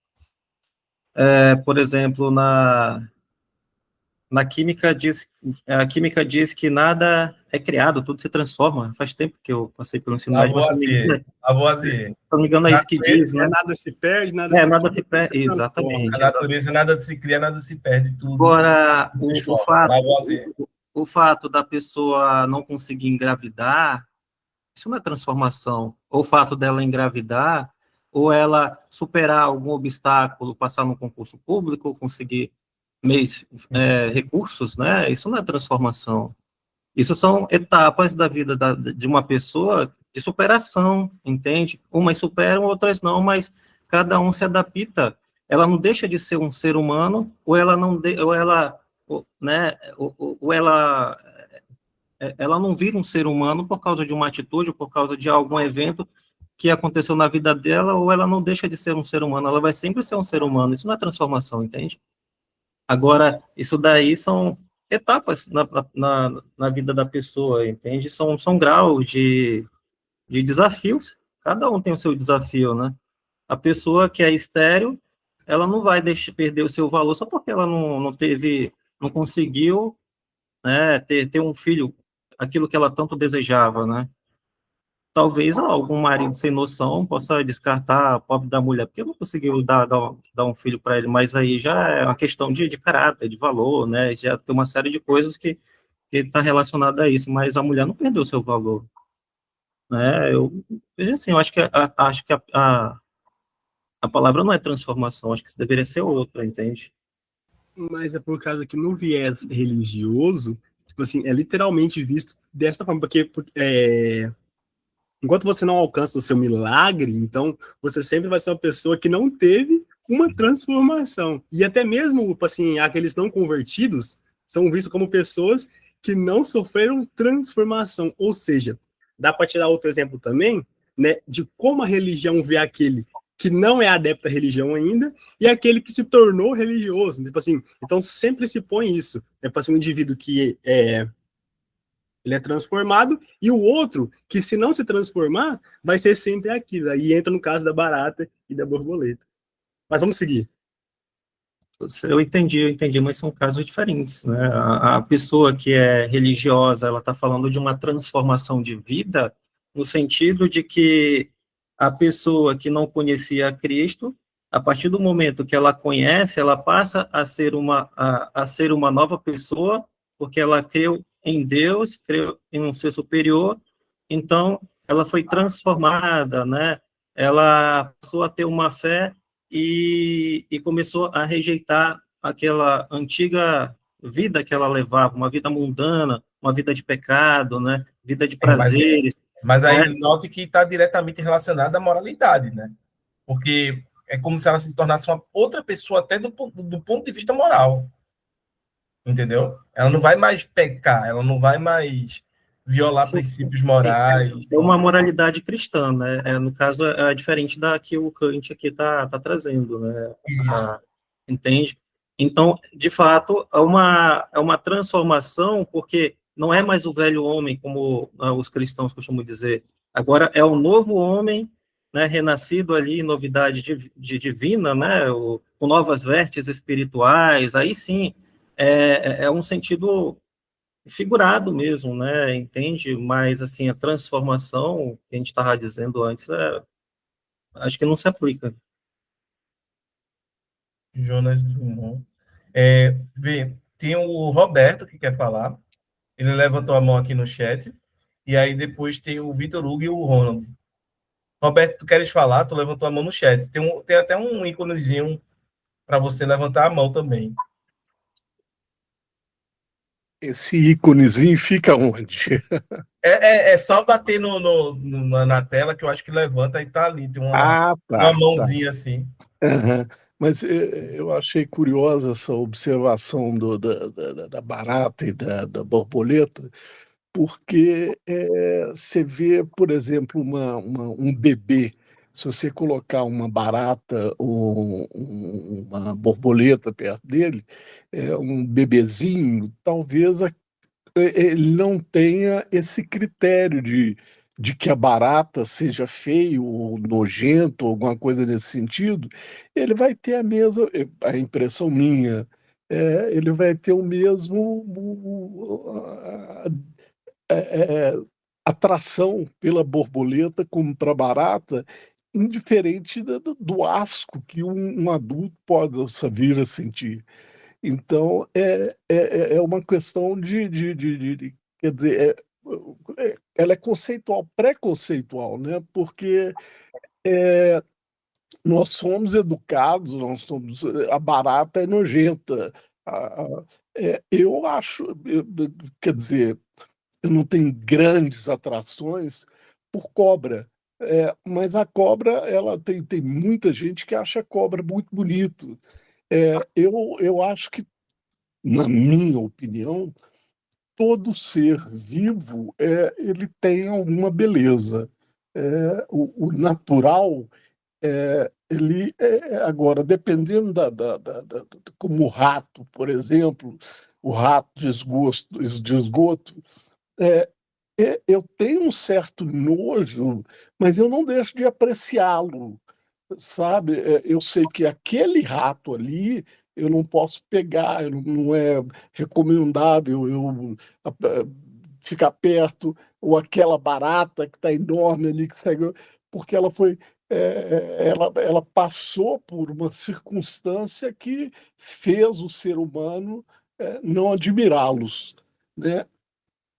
por exemplo, na química a química diz que nada é criado, tudo se transforma. Faz tempo que eu passei pelo ensino médio, mas Lavoisier. se não me engano é isso que diz, né? Nada se perde, nada Nada se perde, se exatamente. A natureza, nada se cria, nada se perde, tudo. Agora, Lavoisier. o fato da pessoa não conseguir engravidar, isso não é transformação. Ou o fato dela engravidar, ou ela superar algum obstáculo, passar no concurso público, conseguir recursos, né? Isso não é transformação. Isso são etapas da vida de uma pessoa de superação, entende? Umas superam, outras não, mas cada um se adapta. Ela não deixa de ser um ser humano, ou ela não, né? Ou ela não vira um ser humano por causa de uma atitude, por causa de algum evento que aconteceu na vida dela, ou ela não deixa de ser um ser humano. Ela vai sempre ser um ser humano. Isso não é transformação, entende? Agora, isso daí são etapas na vida da pessoa, entende? São graus de desafios. Cada um tem o seu desafio, né? A pessoa que é estéril, ela não vai perder o seu valor só porque ela não conseguiu, né, ter um filho, aquilo que ela tanto desejava, né? Talvez algum marido sem noção possa descartar a pobre da mulher, porque não conseguiu dar um filho para ele, mas aí já é uma questão de caráter, de valor, né? Já tem uma série de coisas que está relacionada a isso, mas a mulher não perdeu seu valor, né? Assim, eu acho que a palavra não é transformação, acho que isso deveria ser outra, entende? Mas é por causa que no viés religioso, tipo assim, é literalmente visto dessa forma, porque enquanto você não alcança o seu milagre, então você sempre vai ser uma pessoa que não teve uma transformação. E até mesmo, tipo assim, aqueles não convertidos são vistos como pessoas que não sofreram transformação. Ou seja, dá para tirar outro exemplo também, né, de como a religião vê aquele que não é adepto à religião ainda e aquele que se tornou religioso. Tipo assim, então sempre se põe isso. Para ser um indivíduo que ele é transformado, e o outro, que se não se transformar, vai ser sempre aquilo. Aí entra no caso da barata e da borboleta. Mas vamos seguir. Eu entendi, mas são casos diferentes, né? A pessoa que é religiosa, ela está falando de uma transformação de vida, no sentido de que a pessoa que não conhecia a Cristo, a partir do momento que ela conhece, ela passa a ser uma nova pessoa, porque ela creu em Deus, creu em um ser superior, então ela foi transformada, né? Ela passou a ter uma fé e começou a rejeitar aquela antiga vida que ela levava, uma vida mundana, uma vida de pecado, né? Vida de prazeres. Mas aí note que está diretamente relacionado à moralidade, né? Porque é como se ela se tornasse uma outra pessoa até do ponto de vista moral. Entendeu? Ela não vai mais pecar, ela não vai mais violar Sim, princípios morais. é uma moralidade cristã, né? No caso, é diferente da que o Kant aqui está trazendo, né? Entende? Então, de fato, é uma transformação, porque não é mais o velho homem, como os cristãos costumam dizer. Agora é o novo homem né, renascido ali, novidade divina, né, com novas vestes espirituais, aí sim, é um sentido figurado mesmo, né, entende? Mas, assim, a transformação que a gente estava dizendo antes, acho que não se aplica. Jonas Drummond. Vê, tem o Roberto que quer falar. Ele levantou a mão aqui no chat. E aí depois tem o Vitor Hugo e o Ronald. Roberto, tu queres falar? Tu levantou a mão no chat. Tem até um íconezinho para você levantar a mão também. Esse íconezinho fica onde? É só bater na tela que eu acho que levanta e tá ali. Tem Ah, uma tá, tá. mãozinha assim. Aham. Mas eu achei curiosa essa observação da barata e da borboleta, porque você vê, por exemplo, um bebê, se você colocar uma barata ou uma borboleta perto dele, um bebezinho, talvez ele não tenha esse critério de que a barata seja feio ou nojento, ou alguma coisa nesse sentido, ele vai ter a impressão minha, ele vai ter o mesmo é, atração pela borboleta como para a barata, indiferente do asco que um adulto possa vir a sentir. Então, é uma questão quer dizer, ela é conceitual, pré-conceitual, né? Porque nós somos educados, a barata é nojenta. Eu acho, quer dizer, eu não tenho grandes atrações por cobra, mas a cobra, ela tem muita gente que acha a cobra muito bonito. Eu acho que, na minha opinião, todo ser vivo ele tem alguma beleza. O natural, agora, dependendo como o rato, por exemplo, o rato de esgoto, é, eu tenho um certo nojo, mas eu não deixo de apreciá-lo, sabe? Eu sei que aquele rato ali eu não posso pegar, não é recomendável eu ficar perto, ou aquela barata que está enorme ali, que segue, porque ela passou por uma circunstância que fez o ser humano não admirá-los, né?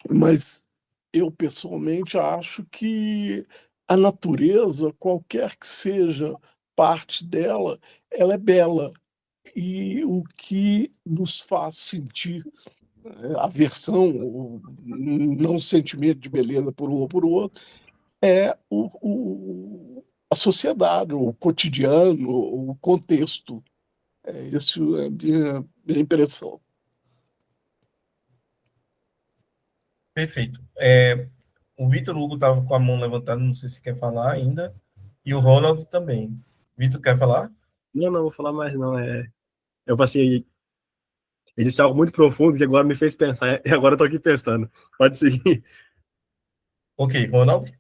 Mas eu pessoalmente acho que a natureza, qualquer que seja parte dela, ela é bela. E o que nos faz sentir aversão, ou não sentimento de beleza por um ou por outro, é a sociedade, o cotidiano, o contexto. Isso é a minha impressão. Perfeito. O Vitor Hugo estava com a mão levantada, não sei se quer falar ainda. E o Ronald também. Vitor, quer falar? Não, não vou falar mais, não. Eu passei. Ele disse algo muito profundo que agora me fez pensar, e agora eu tô aqui pensando. Pode seguir. Ok, Ronald?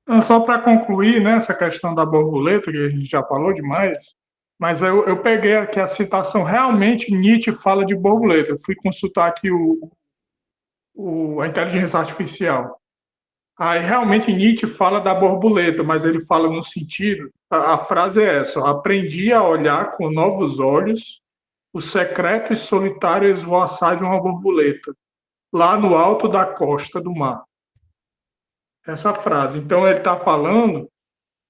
Então, só para concluir, né, essa questão da borboleta, que a gente já falou demais, mas eu peguei aqui a citação, realmente Nietzsche fala de borboleta. Eu fui consultar aqui a inteligência artificial. Aí realmente Nietzsche fala da borboleta, mas ele fala no sentido, a frase é essa: aprendi a olhar com novos olhos o secreto e solitário esvoaçar de uma borboleta, lá no alto da costa do mar. Essa frase. Então ele está falando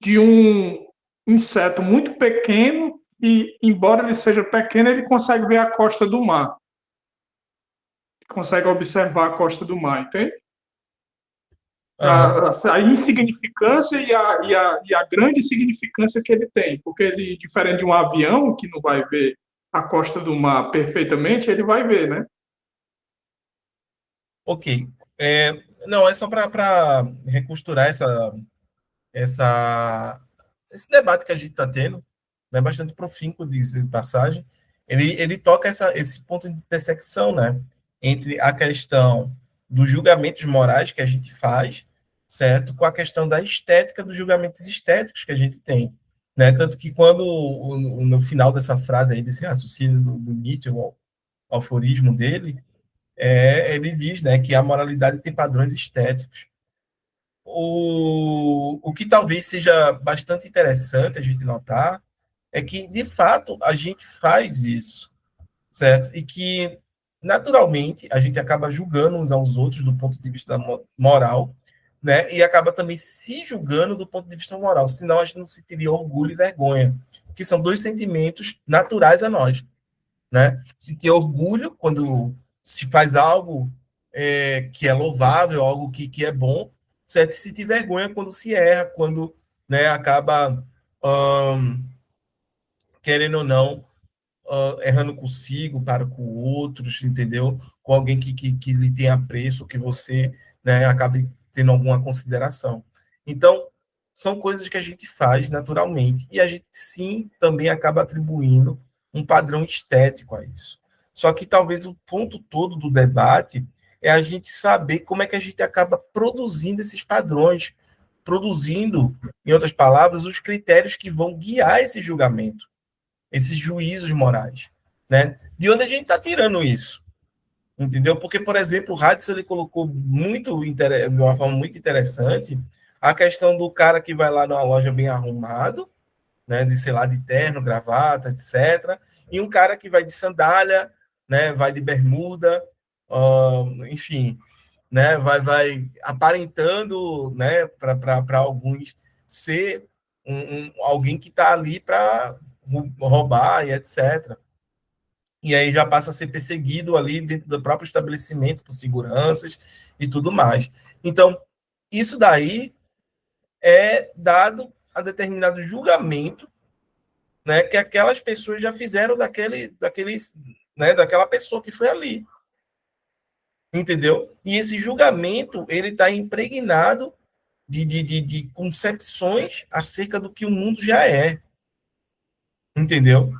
de um inseto muito pequeno e, embora ele seja pequeno, ele consegue ver a costa do mar. Consegue observar a costa do mar, entende? Aham. A insignificância e a grande significância que ele tem, porque ele, diferente de um avião que não vai ver a costa do mar perfeitamente, ele vai ver, né? Ok. Não, é só para recosturar esse debate que a gente está tendo, né, bastante profícuo de passagem. Ele toca esse ponto de intersecção, né, entre a questão dos julgamentos morais que a gente faz certo? Com a questão da estética, dos julgamentos estéticos que a gente tem, né? Tanto que quando, no final dessa frase aí, desse raciocínio do Nietzsche, o aforismo dele, ele diz, né, que a moralidade tem padrões estéticos. O que talvez seja bastante interessante a gente notar é que, de fato, a gente faz isso, certo? E que, naturalmente, a gente acaba julgando uns aos outros do ponto de vista moral, né? E acaba também se julgando do ponto de vista moral, senão a gente não sentiria orgulho e vergonha, que são dois sentimentos naturais a nós, né? Sentir orgulho quando se faz algo que é louvável, algo que é bom, certo? E sentir vergonha quando se erra, quando, né, acaba, querendo ou não, errando consigo, para com outros, entendeu? Com alguém que lhe tem apreço, que você, né, acabe tendo alguma consideração. Então, são coisas que a gente faz naturalmente, e a gente, sim, também acaba atribuindo um padrão estético a isso. Só que talvez o ponto todo do debate é a gente saber como é que a gente acaba produzindo esses padrões, produzindo, em outras palavras, os critérios que vão guiar esse julgamento, esses juízos morais, né? De onde a gente está tirando isso, entendeu? Porque, por exemplo, o Hatz, ele colocou de uma forma muito interessante a questão do cara que vai lá numa loja bem arrumado, né, de, sei lá, de terno, gravata, etc., e um cara que vai de sandália, né, vai de bermuda, enfim, né, vai aparentando, né, para alguns ser alguém que está ali para roubar e etc. E aí já passa a ser perseguido ali dentro do próprio estabelecimento por seguranças e tudo mais. Então, isso daí é dado a determinado julgamento, né, que aquelas pessoas já fizeram daquela pessoa que foi ali, entendeu? E esse julgamento, ele está impregnado de concepções acerca do que o mundo já é, entendeu?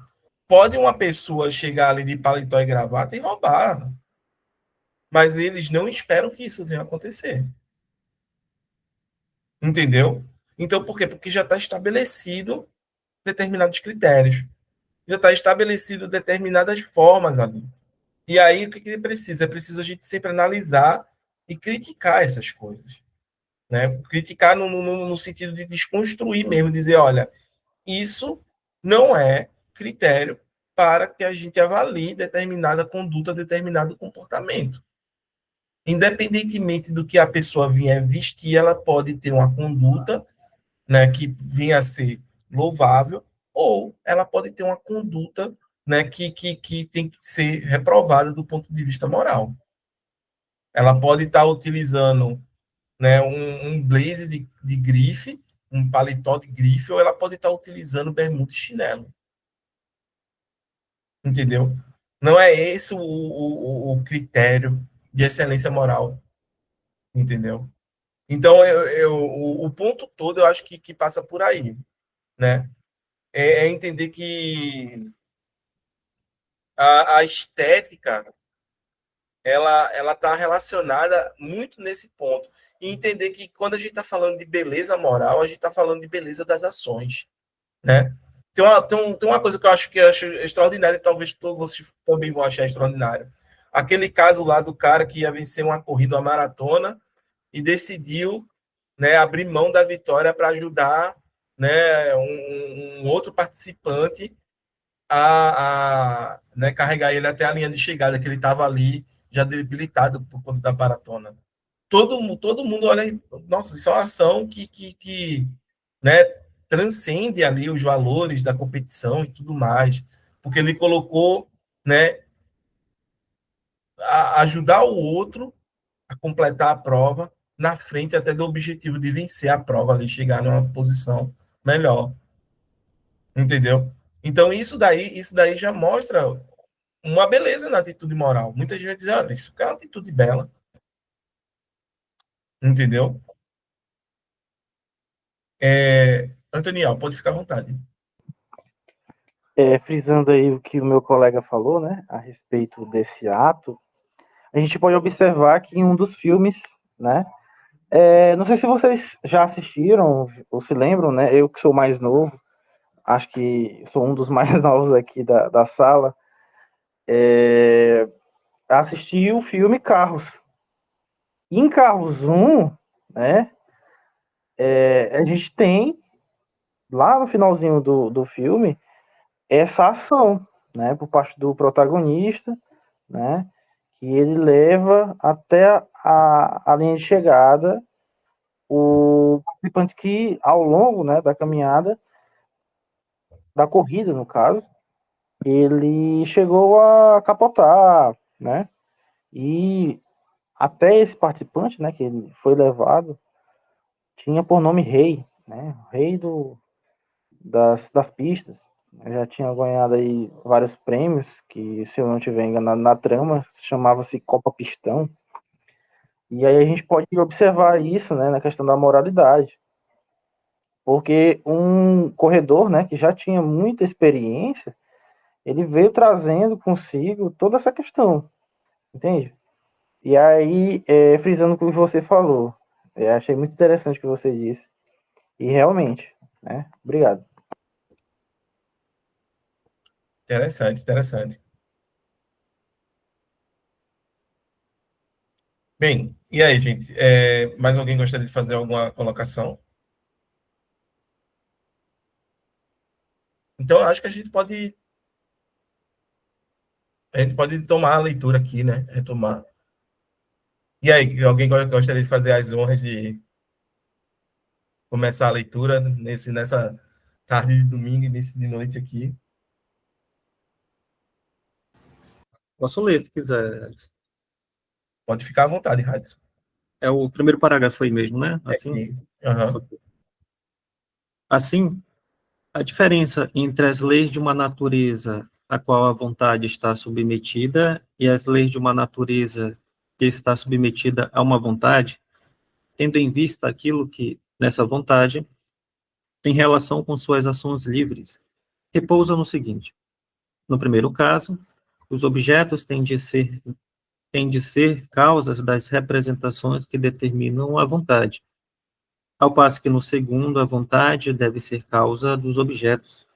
Pode uma pessoa chegar ali de paletó e gravata e roubar, mas eles não esperam que isso venha acontecer, entendeu? Então, por quê? Porque já está estabelecido determinados critérios, já está estabelecido determinadas formas ali. E aí, o que precisa? É preciso a gente sempre analisar e criticar essas coisas, né? Criticar no sentido de desconstruir mesmo, dizer, olha, isso não é critério para que a gente avalie determinada conduta, determinado comportamento. Independentemente do que a pessoa vier vestir, ela pode ter uma conduta, né, que venha a ser louvável, ou ela pode ter uma conduta, né, que tem que ser reprovada do ponto de vista moral. Ela pode estar utilizando, né, um blazer de grife, um paletó de grife, ou ela pode estar utilizando bermuda e chinelo. Entendeu? Não é esse o critério de excelência moral. Entendeu? Então, o ponto todo eu acho que passa por aí, né? É entender que a estética ela está relacionada muito nesse ponto. E entender que quando a gente está falando de beleza moral, a gente está falando de beleza das ações, né? Tem uma coisa que eu acho extraordinária, e talvez todos vocês também vão achar extraordinário. Aquele caso lá do cara que ia vencer uma corrida, uma maratona, e decidiu, né, abrir mão da vitória para ajudar, né, um outro participante né, carregar ele até a linha de chegada, que ele estava ali já debilitado por conta da maratona. Todo mundo olha, nossa, isso é uma ação que né, transcende ali os valores da competição e tudo mais, porque ele colocou, né, ajudar o outro a completar a prova na frente até do objetivo de vencer a prova ali, chegar numa posição melhor, entendeu? Então isso daí já mostra uma beleza na atitude moral. Muita gente vai dizer, olha, isso é uma atitude bela, entendeu? Antoniel, pode ficar à vontade. Frisando aí o que o meu colega falou, né, a respeito desse ato, a gente pode observar que em um dos filmes, né, Não sei se vocês já assistiram ou se lembram, né? Eu que sou mais novo, acho que sou um dos mais novos aqui da sala, assisti o filme Carros. Em Carros 1, né? A gente tem, lá no finalzinho do filme, essa ação, né? Por parte do protagonista, né? Que ele leva até a linha de chegada o participante que, ao longo, né, da caminhada, da corrida, no caso, ele chegou a capotar, né? E até esse participante, né, que ele foi levado, tinha por nome Rei, né? Rei das pistas. Já tinha ganhado aí vários prêmios, que, se eu não estiver enganado na trama, chamava-se Copa Pistão. E aí a gente pode observar isso, né, na questão da moralidade. Porque um corredor, né, que já tinha muita experiência, ele veio trazendo consigo toda essa questão, entende? E aí, frisando o que você falou, achei muito interessante o que você disse. E realmente, né? Obrigado. Interessante, interessante. Bem, e aí, gente? Mais alguém gostaria de fazer alguma colocação? Então, eu acho que a gente pode tomar a leitura aqui, né? Retomar. E aí, alguém gostaria de fazer as honras de começar a leitura nessa tarde de domingo, início de noite aqui? Posso ler, se quiser. Pode ficar à vontade, Radisson. É o primeiro parágrafo aí mesmo, né? Assim. Aham. Assim, a diferença entre as leis de uma natureza a qual a vontade está submetida e as leis de uma natureza que está submetida a uma vontade, tendo em vista aquilo que, nessa vontade, tem relação com suas ações livres, repousa no seguinte: no primeiro caso, os objetos têm de ser causas das representações que determinam a vontade, ao passo que no segundo, a vontade deve ser causa dos objetos,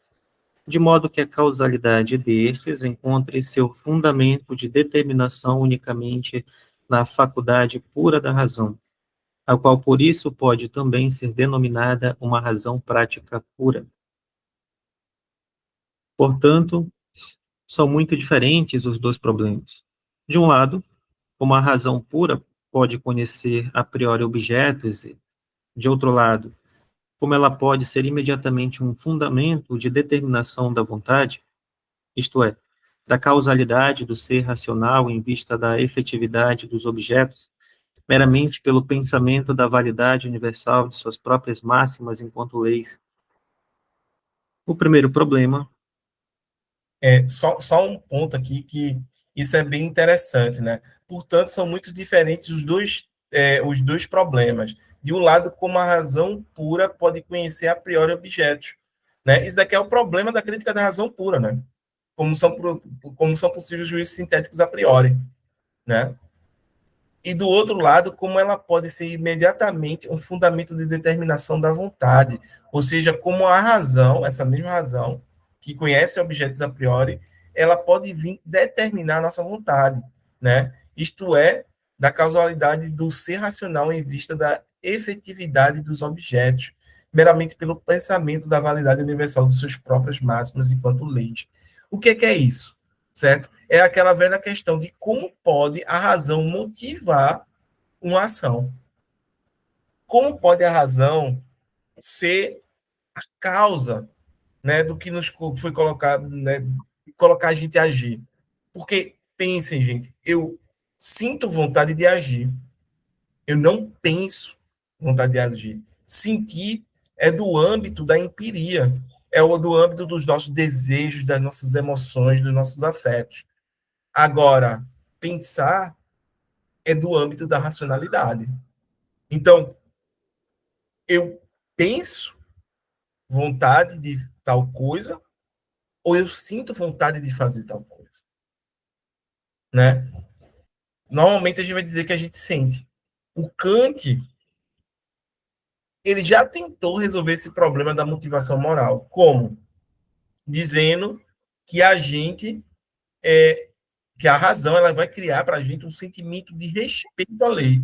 de modo que a causalidade destes encontre seu fundamento de determinação unicamente na faculdade pura da razão, a qual por isso pode também ser denominada uma razão prática pura. Portanto, são muito diferentes os dois problemas. De um lado, como a razão pura pode conhecer a priori objetos, e, de outro lado, como ela pode ser imediatamente um fundamento de determinação da vontade, isto é, da causalidade do ser racional em vista da efetividade dos objetos, meramente pelo pensamento da validade universal de suas próprias máximas enquanto leis. O primeiro problema. Só um ponto aqui que isso é bem interessante, né? Portanto, são muito diferentes os dois problemas. De um lado, como a razão pura pode conhecer a priori objetos, né? Isso daqui é o problema da crítica da razão pura, né? Como são possíveis juízos sintéticos a priori, né? E do outro lado, como ela pode ser imediatamente um fundamento de determinação da vontade, ou seja, como a razão, essa mesma razão, que conhece objetos a priori, ela pode vir determinar a nossa vontade, né? Isto é, da causalidade do ser racional em vista da efetividade dos objetos, meramente pelo pensamento da validade universal dos seus próprios máximos enquanto leis. O que é isso? Certo? É aquela velha questão de como pode a razão motivar uma ação. Como pode a razão ser a causa, né, do que nos foi colocado, né, colocar a gente a agir? Porque, pensem, gente, eu sinto vontade de agir. Eu não penso vontade de agir. Sentir é do âmbito da empiria, do âmbito dos nossos desejos, das nossas emoções, dos nossos afetos. Agora, pensar é do âmbito da racionalidade. Então, eu penso vontade de tal coisa ou eu sinto vontade de fazer tal coisa, né? Normalmente a gente vai dizer que a gente sente. O Kant, ele já tentou resolver esse problema da motivação moral. Como? Dizendo que a gente, que a razão, ela vai criar para a gente um sentimento de respeito à lei,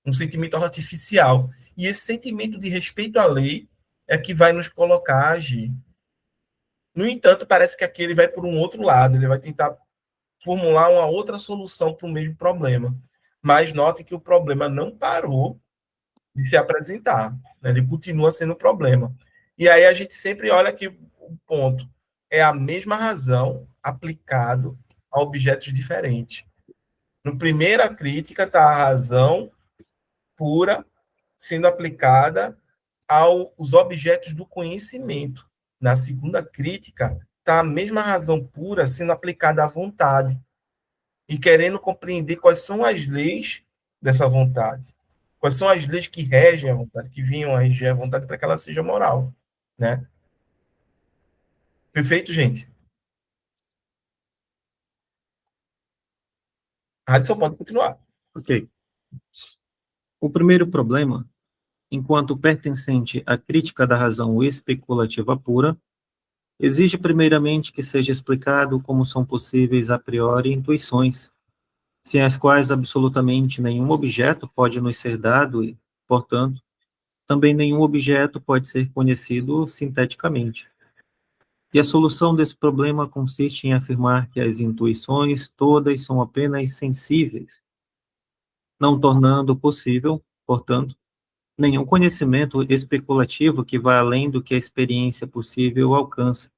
um sentimento artificial. E esse sentimento de respeito à lei é que vai nos colocar a agir. No entanto, parece que aqui ele vai por um outro lado, ele vai tentar formular uma outra solução para o mesmo problema. Mas note que o problema não parou de se apresentar, né? Ele continua sendo um problema. E aí a gente sempre olha que o ponto é a mesma razão aplicado a objetos diferentes. No primeira crítica está a razão pura sendo aplicada aos objetos do conhecimento. Na segunda crítica está a mesma razão pura sendo aplicada à vontade e querendo compreender quais são as leis dessa vontade. Quais são as leis que regem a vontade, que vinham a reger a vontade para que ela seja moral, né? Perfeito, gente? Adson pode continuar. Ok. O primeiro problema, enquanto pertencente à crítica da razão especulativa pura, exige primeiramente que seja explicado como são possíveis a priori intuições, sem as quais absolutamente nenhum objeto pode nos ser dado e, portanto, também nenhum objeto pode ser conhecido sinteticamente. E a solução desse problema consiste em afirmar que as intuições todas são apenas sensíveis, não tornando possível, portanto, nenhum conhecimento especulativo que vá além do que a experiência possível alcança,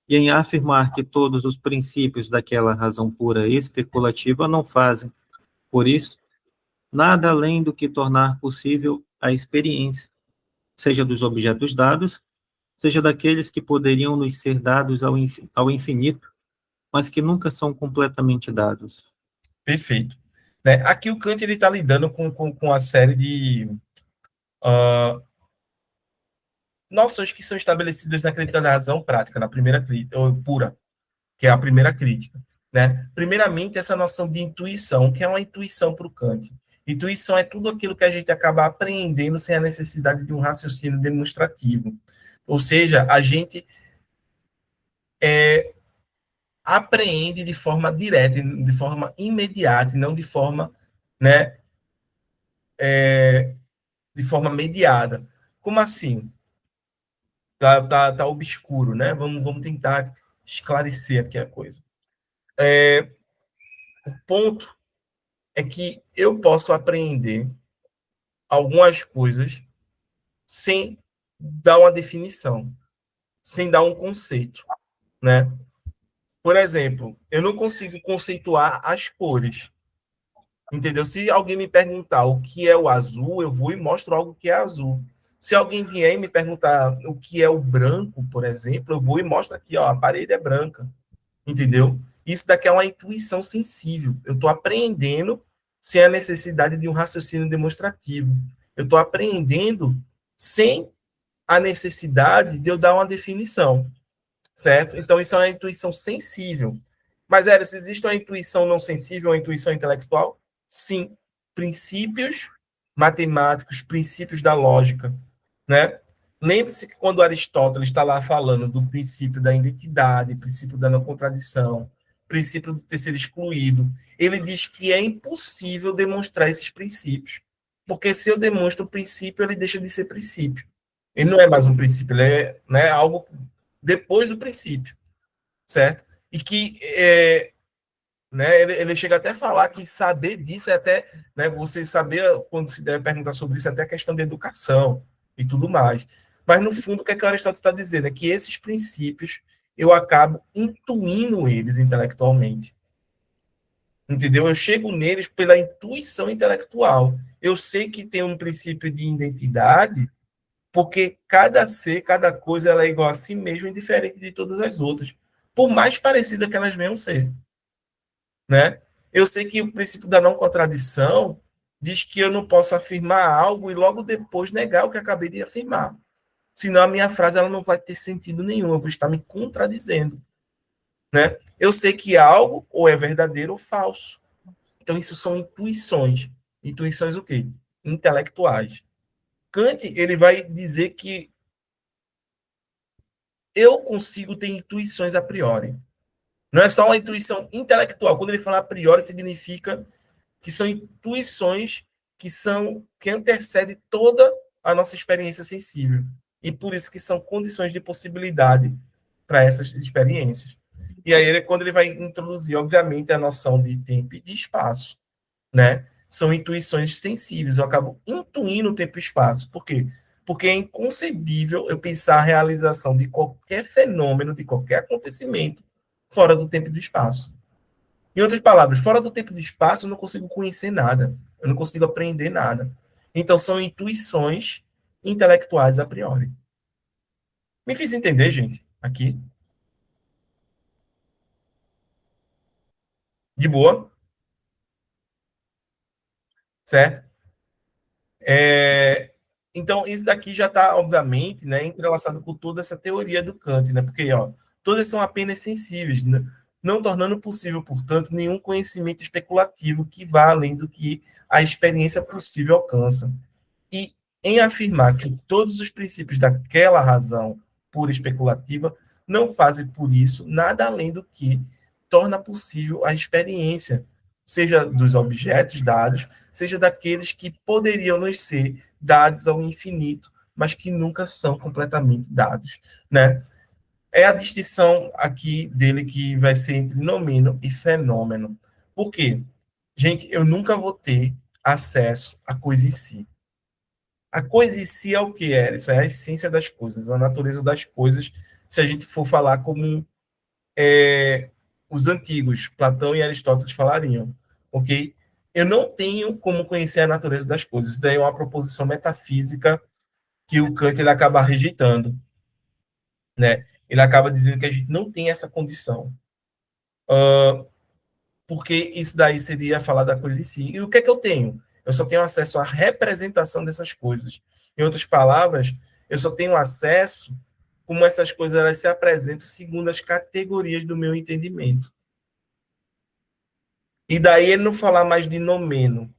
e em afirmar que todos os princípios daquela razão pura especulativa não fazem, por isso, nada além do que tornar possível a experiência, seja dos objetos dados, seja daqueles que poderiam nos ser dados ao infinito, mas que nunca são completamente dados. Perfeito. Né? Aqui o Kant está lidando com a série de noções que são estabelecidas na crítica da razão prática, na primeira crítica, ou pura, que é a primeira crítica. Né? Primeiramente, essa noção de intuição, que é uma intuição para o Kant. Intuição é tudo aquilo que a gente acaba aprendendo sem a necessidade de um raciocínio demonstrativo. Ou seja, a gente apreende de forma direta, de forma imediata, e não de forma, né, de forma mediada. Como assim? Tá obscuro, né? Vamos tentar esclarecer aqui a coisa. O ponto é que eu posso apreender algumas coisas sem dar uma definição, sem dar um conceito, né? Por exemplo, eu não consigo conceituar as cores, entendeu? Se alguém me perguntar o que é o azul, eu vou e mostro algo que é azul. Se alguém vier e me perguntar o que é o branco, por exemplo, eu vou e mostro aqui, ó, a parede é branca, entendeu? Isso daqui é uma intuição sensível. Eu estou aprendendo sem a necessidade de um raciocínio demonstrativo. Eu estou aprendendo sem a necessidade de eu dar uma definição, certo? Então, isso é uma intuição sensível. Mas, Era, se existe uma intuição não sensível, uma intuição intelectual? Sim. Princípios matemáticos, princípios da lógica, né? Lembre-se que quando Aristóteles está lá falando do princípio da identidade, princípio da não contradição, princípio do ter sido excluído, ele diz que é impossível demonstrar esses princípios. Porque se eu demonstro o princípio, ele deixa de ser princípio. Ele não é mais um princípio, ele é, né, algo depois do princípio, certo? E que né, ele chega até a falar que saber disso é até, né, você saber, quando se deve perguntar sobre isso, é até questão de educação e tudo mais. Mas, no fundo, o que, é que Aristóteles está dizendo? É que esses princípios eu acabo intuindo eles intelectualmente. Entendeu? Eu chego neles pela intuição intelectual. Eu sei que tem um princípio de identidade, porque cada ser, cada coisa, ela é igual a si mesma e diferente de todas as outras, por mais parecida que elas venham ser. Né? Eu sei que o princípio da não contradição diz que eu não posso afirmar algo e logo depois negar o que acabei de afirmar. Senão a minha frase ela não vai ter sentido nenhum, eu vou estar me contradizendo. Né? Eu sei que algo ou é verdadeiro ou falso. Então isso são intuições. Intuições o quê? Intelectuais. Kant, ele vai dizer que eu consigo ter intuições a priori. Não é só uma intuição intelectual. Quando ele fala a priori, significa que são intuições que antecedem toda a nossa experiência sensível. E por isso que são condições de possibilidade para essas experiências. E aí, quando ele vai introduzir, obviamente, a noção de tempo e de espaço, né? São intuições sensíveis. Eu acabo intuindo o tempo e espaço. Por quê? Porque é inconcebível eu pensar a realização de qualquer fenômeno, de qualquer acontecimento, fora do tempo e do espaço. Em outras palavras, fora do tempo e do espaço, eu não consigo conhecer nada. Eu não consigo aprender nada. Então, são intuições intelectuais a priori. Me fiz entender, gente, aqui? De boa? Certo? Então, isso daqui já está, obviamente, né, entrelaçado com toda essa teoria do Kant, né? Porque, ó, todas são apenas sensíveis, né? Não tornando possível, portanto, nenhum conhecimento especulativo que vá além do que a experiência possível alcança. E em afirmar que todos os princípios daquela razão pura especulativa não fazem por isso nada além do que torna possível a experiência, seja dos objetos dados, seja daqueles que poderiam nos ser dados ao infinito, mas que nunca são completamente dados, né? É a distinção aqui dele que vai ser entre nomínio e fenômeno. Por quê? Gente, eu nunca vou ter acesso à coisa em si. A coisa em si é o que é? Isso é a essência das coisas, a natureza das coisas, se a gente for falar como os antigos, Platão e Aristóteles falariam, ok? Eu não tenho como conhecer a natureza das coisas. Isso daí é uma proposição metafísica que o Kant ele acaba rejeitando, né? Ele acaba dizendo que a gente não tem essa condição, porque isso daí seria falar da coisa em si. E o que é que eu tenho? Eu só tenho acesso à representação dessas coisas. Em outras palavras, eu só tenho acesso como essas coisas elas se apresentam segundo as categorias do meu entendimento. E daí ele não falar mais de nomeno,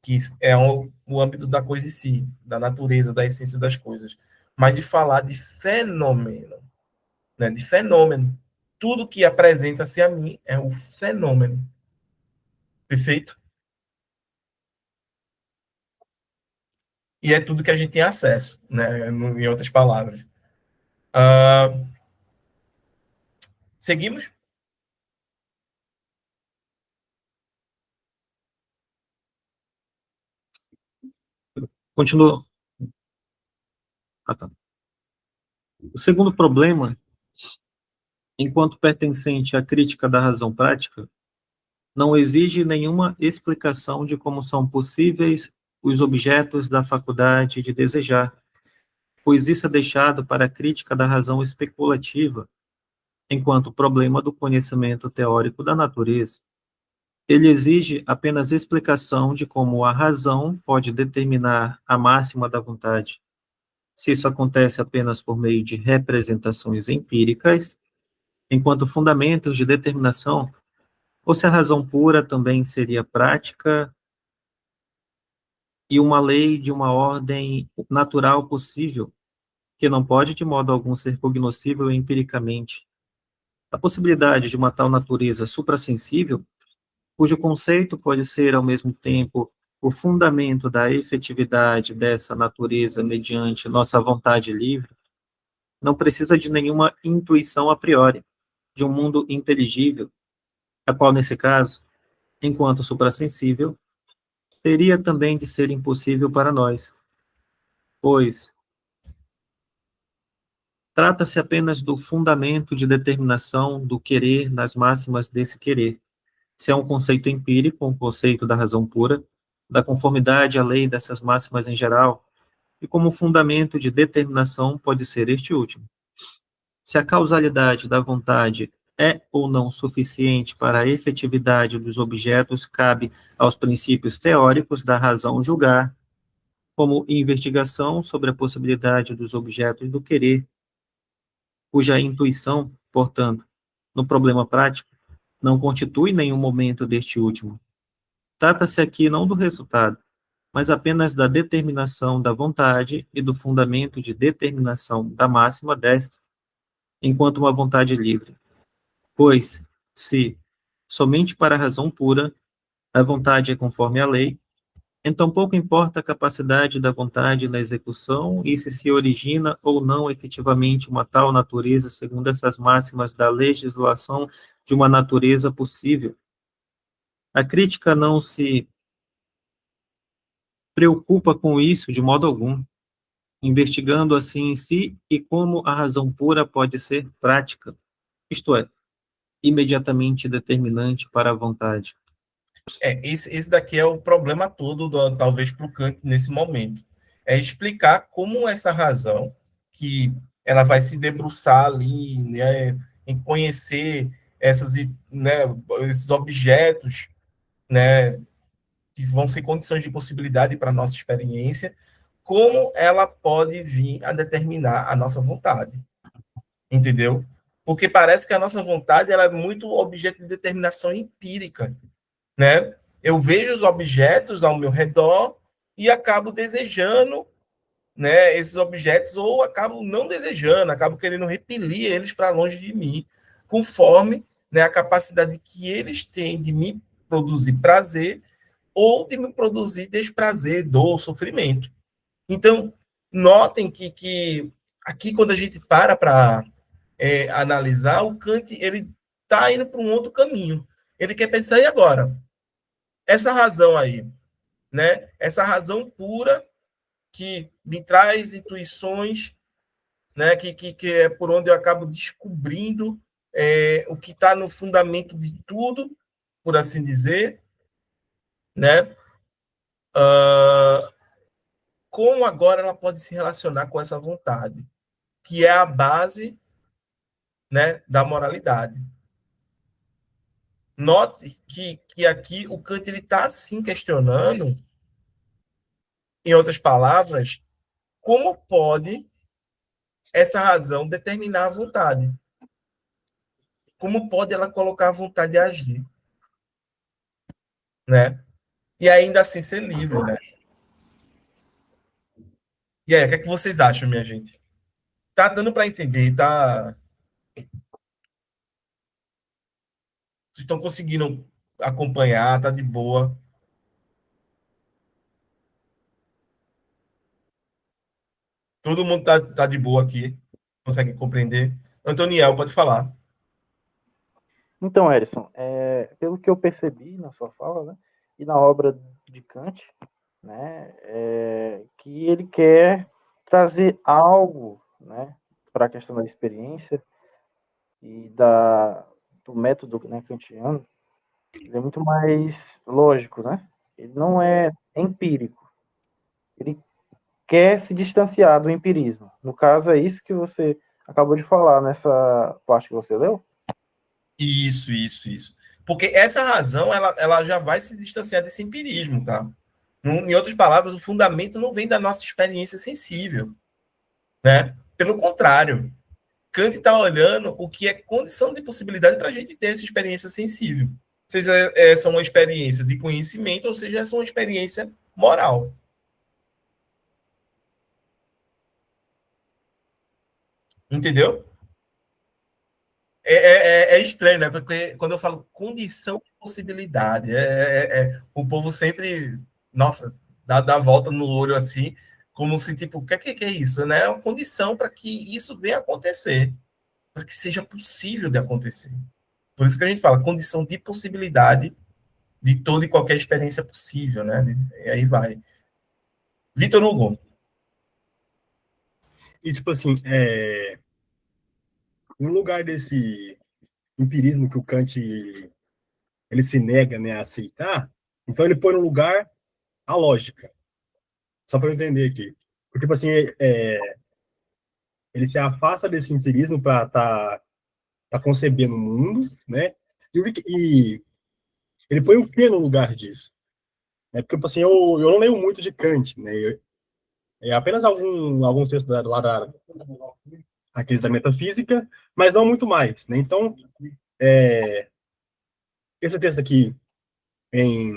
que é o âmbito da coisa em si, da natureza, da essência das coisas, mas de falar de fenômeno, né? De fenômeno. Tudo que apresenta-se a mim é o fenômeno. Perfeito? E é tudo que a gente tem acesso, né? Em outras palavras. Seguimos? Continua. Ah, tá. O segundo problema, enquanto pertencente à crítica da razão prática, não exige nenhuma explicação de como são possíveis os objetos da faculdade de desejar, pois isso é deixado para a crítica da razão especulativa, enquanto problema do conhecimento teórico da natureza. Ele exige apenas explicação de como a razão pode determinar a máxima da vontade. Se isso acontece apenas por meio de representações empíricas, enquanto fundamentos de determinação, ou se a razão pura também seria prática e uma lei de uma ordem natural possível, que não pode de modo algum ser cognoscível empiricamente. A possibilidade de uma tal natureza suprassensível, cujo conceito pode ser ao mesmo tempo o fundamento da efetividade dessa natureza mediante nossa vontade livre, não precisa de nenhuma intuição a priori, de um mundo inteligível, a qual, nesse caso, enquanto suprassensível, teria também de ser impossível para nós, pois trata-se apenas do fundamento de determinação do querer nas máximas desse querer. Se é um conceito empírico, um conceito da razão pura, da conformidade à lei dessas máximas em geral, e como fundamento de determinação pode ser este último. Se a causalidade da vontade é ou não suficiente para a efetividade dos objetos, cabe aos princípios teóricos da razão julgar, como investigação sobre a possibilidade dos objetos do querer, cuja intuição, portanto, no problema prático, não constitui nenhum momento deste último. Trata-se aqui não do resultado, mas apenas da determinação da vontade e do fundamento de determinação da máxima desta, enquanto uma vontade livre. Pois, se, somente para a razão pura, a vontade é conforme à lei, então pouco importa a capacidade da vontade na execução e se origina ou não efetivamente uma tal natureza segundo essas máximas da legislação de uma natureza possível. A crítica não se preocupa com isso de modo algum, investigando assim se e como a razão pura pode ser prática, isto é, imediatamente determinante para a vontade. Esse daqui é o problema todo, talvez, para o Kant nesse momento. É explicar como essa razão, que ela vai se debruçar ali, né, em conhecer né, esses objetos, né, que vão ser condições de possibilidade para a nossa experiência, como ela pode vir a determinar a nossa vontade. Entendeu? Porque parece que a nossa vontade ela é muito objeto de determinação empírica, né? Eu vejo os objetos ao meu redor e acabo desejando, né, esses objetos, ou acabo não desejando, acabo querendo repelir eles para longe de mim, conforme, né, a capacidade que eles têm de me produzir prazer ou de me produzir desprazer, dor, sofrimento. Então, notem que aqui, quando a gente para analisar, o Kant ele está indo para um outro caminho. Ele quer pensar, e agora? Essa razão aí, né? Essa razão pura que me traz intuições, né? Que é por onde eu acabo descobrindo o que está no fundamento de tudo, por assim dizer, né? Como agora ela pode se relacionar com essa vontade, que é a base, né, da moralidade. Note que aqui o Kant está sim questionando, em outras palavras, como pode essa razão determinar a vontade? Como pode ela colocar a vontade a agir? Né? E ainda assim ser livre, né? E aí, o que é que vocês acham, minha gente? Tá dando para entender, tá? Vocês estão conseguindo acompanhar, tá de boa? Todo mundo tá de boa aqui, consegue compreender? Antoniel, pode falar. Então, Erison, pelo que eu percebi na sua fala, né, e na obra de Kant, né, que ele quer trazer algo, né, para a questão da experiência e do método, né, kantiano. Ele é muito mais lógico, né? Ele não é empírico. Ele quer se distanciar do empirismo. No caso, é isso que você acabou de falar nessa parte que você leu? Isso. Porque essa razão, ela já vai se distanciar desse empirismo, tá? Em outras palavras, o fundamento não vem da nossa experiência sensível, né? Pelo contrário, Kant está olhando o que é condição de possibilidade para a gente ter essa experiência sensível. Seja essa uma experiência de conhecimento, ou seja, essa uma experiência moral. Entendeu? É estranho, né? Porque quando eu falo condição de possibilidade, o povo sempre, nossa, dá volta no olho assim, como se, tipo, o que é isso? Né? É uma condição para que isso venha a acontecer, para que seja possível de acontecer. Por isso que a gente fala condição de possibilidade de toda e qualquer experiência possível, né? E aí vai. Vitor Hugo. E, tipo assim, no lugar desse empirismo que o Kant ele se nega, né, a aceitar, então ele põe no lugar a lógica. Só para eu entender aqui. Porque, tipo assim, ele se afasta desse empirismo para tá concebendo o mundo, né? E ele põe o que no lugar disso? Porque, tipo assim, eu não leio muito de Kant, né? Apenas alguns textos lá aqueles da metafísica, mas não muito mais, né? Então, esse texto aqui em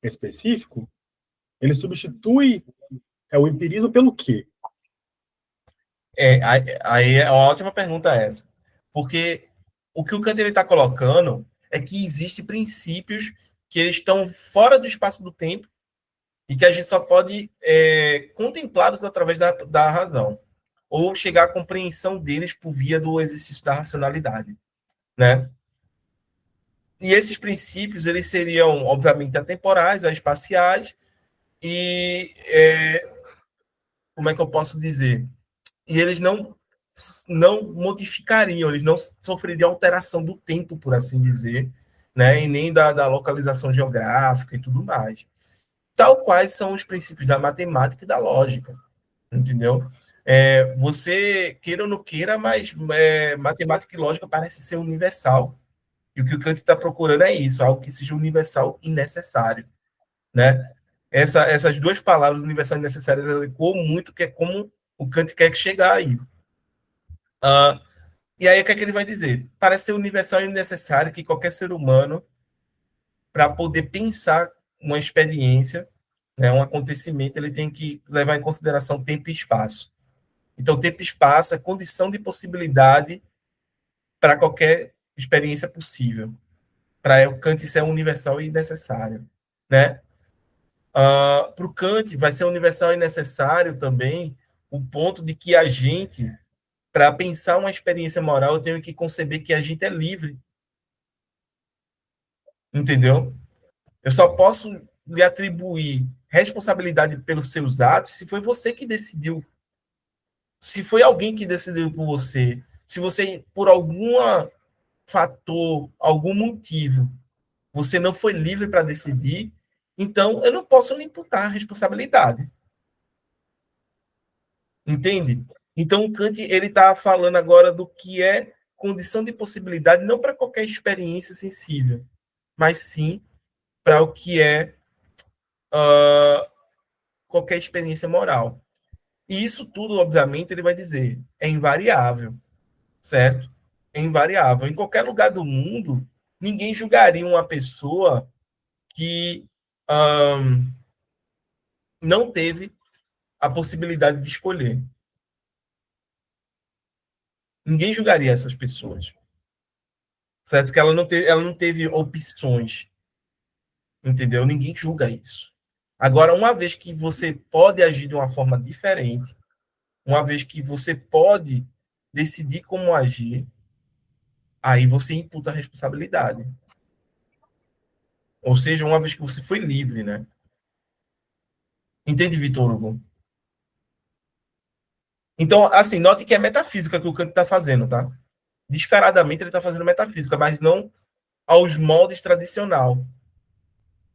específico, Ele substitui o empirismo pelo quê? Aí é uma ótima pergunta essa. Porque o que o Kant está colocando é que existem princípios que eles estão fora do espaço do tempo e que a gente só pode contemplá-los através da razão, ou chegar à compreensão deles por via do exercício da racionalidade, né? E esses princípios, eles seriam, obviamente, atemporais, espaciais, e, como é que eu posso dizer? E eles não modificariam, eles não sofreriam alteração do tempo, por assim dizer, né? E nem da localização geográfica e tudo mais. Tal quais são os princípios da matemática e da lógica, entendeu? Você queira ou não queira, mas matemática e lógica parece ser universal. E o que o Kant está procurando é isso, algo que seja universal e necessário, né? Essas duas palavras, universal e necessário, elas ecoam muito, que é como o Kant quer chegar aí. E aí, o que é que ele vai dizer? Parece ser universal e necessário que qualquer ser humano, para poder pensar uma experiência, né, um acontecimento, ele tem que levar em consideração tempo e espaço. Então, tempo e espaço é condição de possibilidade para qualquer experiência possível. Para o Kant, isso é universal e necessário, né? Para o Kant, vai ser universal e necessário também o ponto de que a gente, para pensar uma experiência moral, eu tenho que conceber que a gente é livre. Entendeu? Eu só posso lhe atribuir responsabilidade pelos seus atos se foi você que decidiu. Se foi alguém que decidiu por você. Se você, por algum fator, algum motivo, você não foi livre para decidir, então eu não posso lhe imputar a responsabilidade. Entende? Então o Kant ele está falando agora do que é condição de possibilidade, não para qualquer experiência sensível, mas sim para o que é qualquer experiência moral. E isso tudo, obviamente, ele vai dizer, é invariável, certo? É invariável. Em qualquer lugar do mundo, ninguém julgaria uma pessoa que não teve a possibilidade de escolher. Ninguém julgaria essas pessoas, certo? Que ela não teve opções, entendeu? Ninguém julga isso. Agora, uma vez que você pode agir de uma forma diferente, uma vez que você pode decidir como agir, aí você imputa a responsabilidade. Ou seja, uma vez que você foi livre, né? Entende, Vitor Hugo? Então, assim, note que é metafísica que o Kant está fazendo, tá? Descaradamente ele está fazendo metafísica, mas não aos moldes tradicional.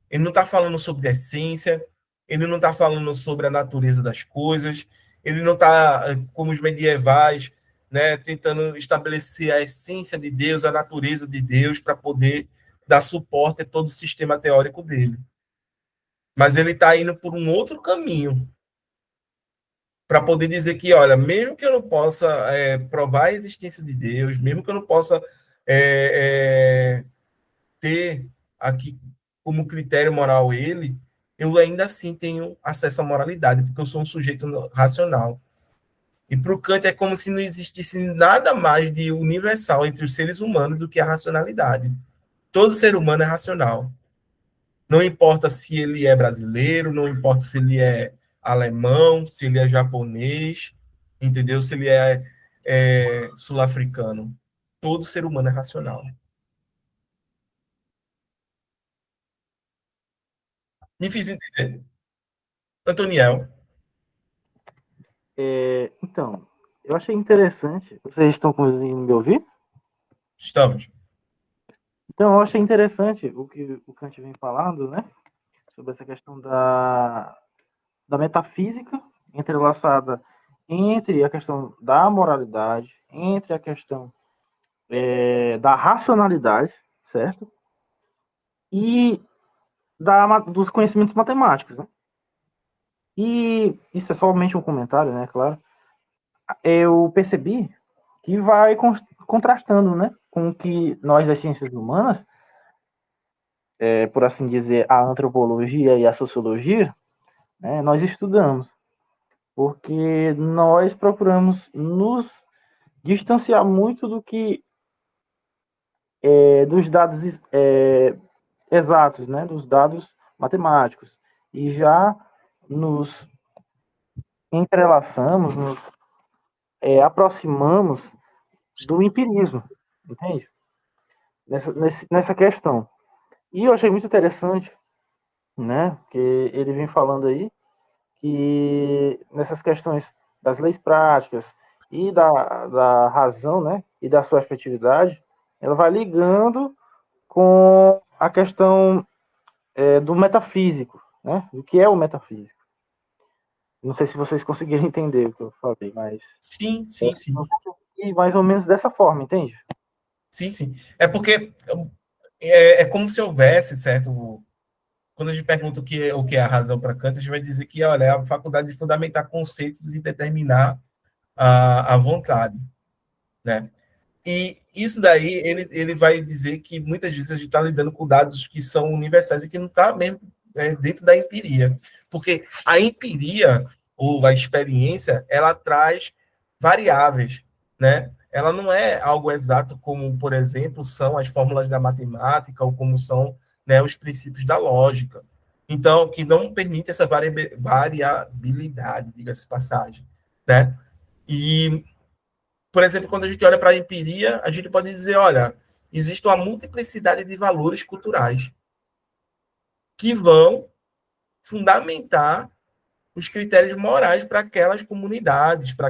Ele não está falando sobre a essência, ele não está falando sobre a natureza das coisas, ele não está, como os medievais, né, tentando estabelecer a essência de Deus, a natureza de Deus, para poder dar suporte a todo o sistema teórico dele. Mas ele está indo por um outro caminho, para poder dizer que, olha, mesmo que eu não possa provar a existência de Deus, mesmo que eu não possa ter aqui como critério moral ele, eu ainda assim tenho acesso à moralidade, porque eu sou um sujeito racional. E para o Kant é como se não existisse nada mais de universal entre os seres humanos do que a racionalidade. Todo ser humano é racional. Não importa se ele é brasileiro, não importa se ele é alemão, se ele é japonês, entendeu? Se ele é sul-africano. Todo ser humano é racional. Me fiz entender. Antoniel. Então, eu achei interessante. Vocês estão conseguindo me ouvir? Estamos. Então, eu achei interessante o que o Kant vem falando, né? Sobre essa questão da metafísica entrelaçada entre a questão da moralidade, entre a questão da racionalidade, certo? E dos conhecimentos matemáticos, né? E isso é somente um comentário, né? Claro. Eu percebi que vai contrastando, né? Com o que nós das ciências humanas, por assim dizer, a antropologia e a sociologia, né, nós estudamos, porque nós procuramos nos distanciar muito do que dos dados exatos, né, dos dados matemáticos, e já nos entrelaçamos, nos aproximamos do empirismo, entende? Nessa questão. E eu achei muito interessante, né, que ele vem falando aí, que nessas questões das leis práticas e da razão, né, e da sua efetividade, ela vai ligando com a questão do metafísico, né, do que é o metafísico. Não sei se vocês conseguiram entender o que eu falei, mas Sim, sim, sim. e mais ou menos dessa forma, entende? Sim, sim. É porque é como se houvesse, certo? Quando a gente pergunta o que é a razão para Kant, a gente vai dizer que, olha, é a faculdade de fundamentar conceitos e determinar a vontade, né? E isso daí, ele vai dizer que muitas vezes a gente está lidando com dados que são universais e que não está mesmo dentro da empiria. Porque a empiria, ou a experiência, ela traz variáveis, né? Ela não é algo exato como, por exemplo, são as fórmulas da matemática ou como são, né, os princípios da lógica. Então, que não permite essa variabilidade, diga-se de passagem, né? E por exemplo, quando a gente olha para a empiria, a gente pode dizer, olha, existe uma multiplicidade de valores culturais que vão fundamentar os critérios morais para aquelas comunidades, para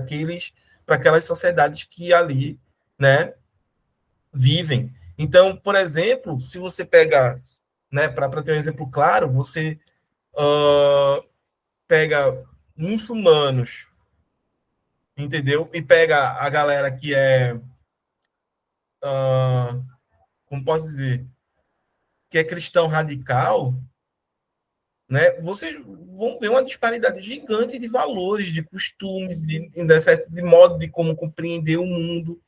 aquelas sociedades que ali, né, vivem. Então, por exemplo, se você pega, né, para ter um exemplo claro, você pega muçulmanos, entendeu? E pega a galera que é, como posso dizer, que é cristão radical, né, vocês vão ver uma disparidade gigante de valores, de costumes, de modo de como compreender o mundo,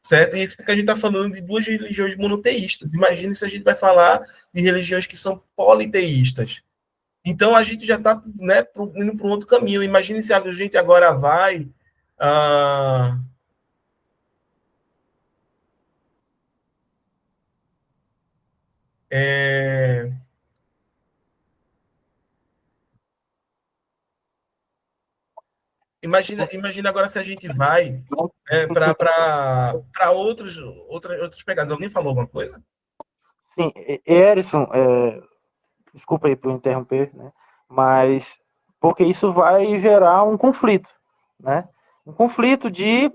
certo? E isso porque a gente está falando de duas religiões monoteístas. Imagine se a gente vai falar de religiões que são politeístas. Então a gente já está, né, indo para um outro caminho. Imagine se a gente agora vai ah, é, imagina agora se a gente vai para outras pegadas. Alguém falou alguma coisa? Sim, Erison, desculpa aí por interromper, né? Mas porque isso vai gerar um conflito, né? Um conflito de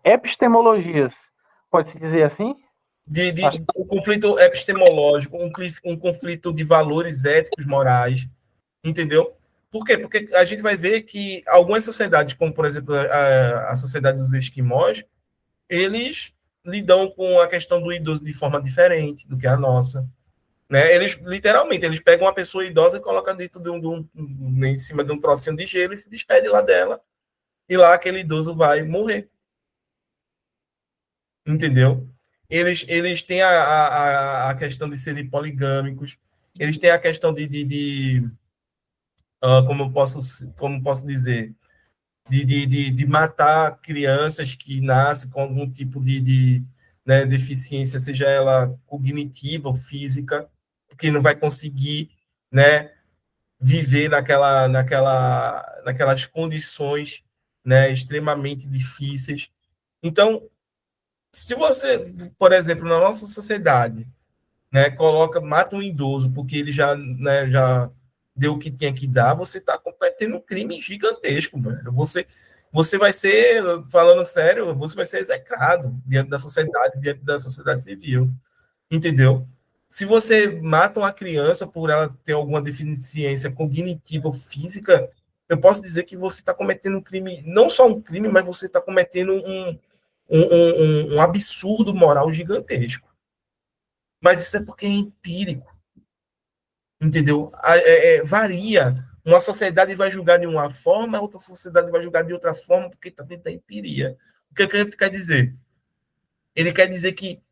epistemologias, pode-se dizer assim? Um conflito epistemológico, um conflito de valores éticos, morais, entendeu? Por quê? Porque a gente vai ver que algumas sociedades, como por exemplo a sociedade dos esquimós, eles lidam com a questão do idoso de forma diferente do que a nossa. Né? Eles, literalmente, eles pegam uma pessoa idosa e colocam dentro em cima de um trocinho de gelo e se despede lá dela. E lá aquele idoso vai morrer. Entendeu? Eles têm a questão de serem poligâmicos, eles têm a questão como posso dizer, de matar crianças que nascem com algum tipo né, deficiência, seja ela cognitiva ou física, porque não vai conseguir, né, viver naquelas condições, né, extremamente difíceis. Então, se você, por exemplo, na nossa sociedade, né, mata um idoso porque ele já, né, já deu o que tinha que dar, você está cometendo um crime gigantesco, velho. Você vai ser, falando sério, você vai ser execrado diante da sociedade civil, entendeu? Se você mata uma criança por ela ter alguma deficiência cognitiva ou física, eu posso dizer que você está cometendo um crime, não só um crime, mas você está cometendo um absurdo moral gigantesco. Mas isso é porque é empírico, entendeu? Varia. Uma sociedade vai julgar de uma forma, outra sociedade vai julgar de outra forma, porque está dentro da empiria. O que ele quer dizer? Ele quer dizer que,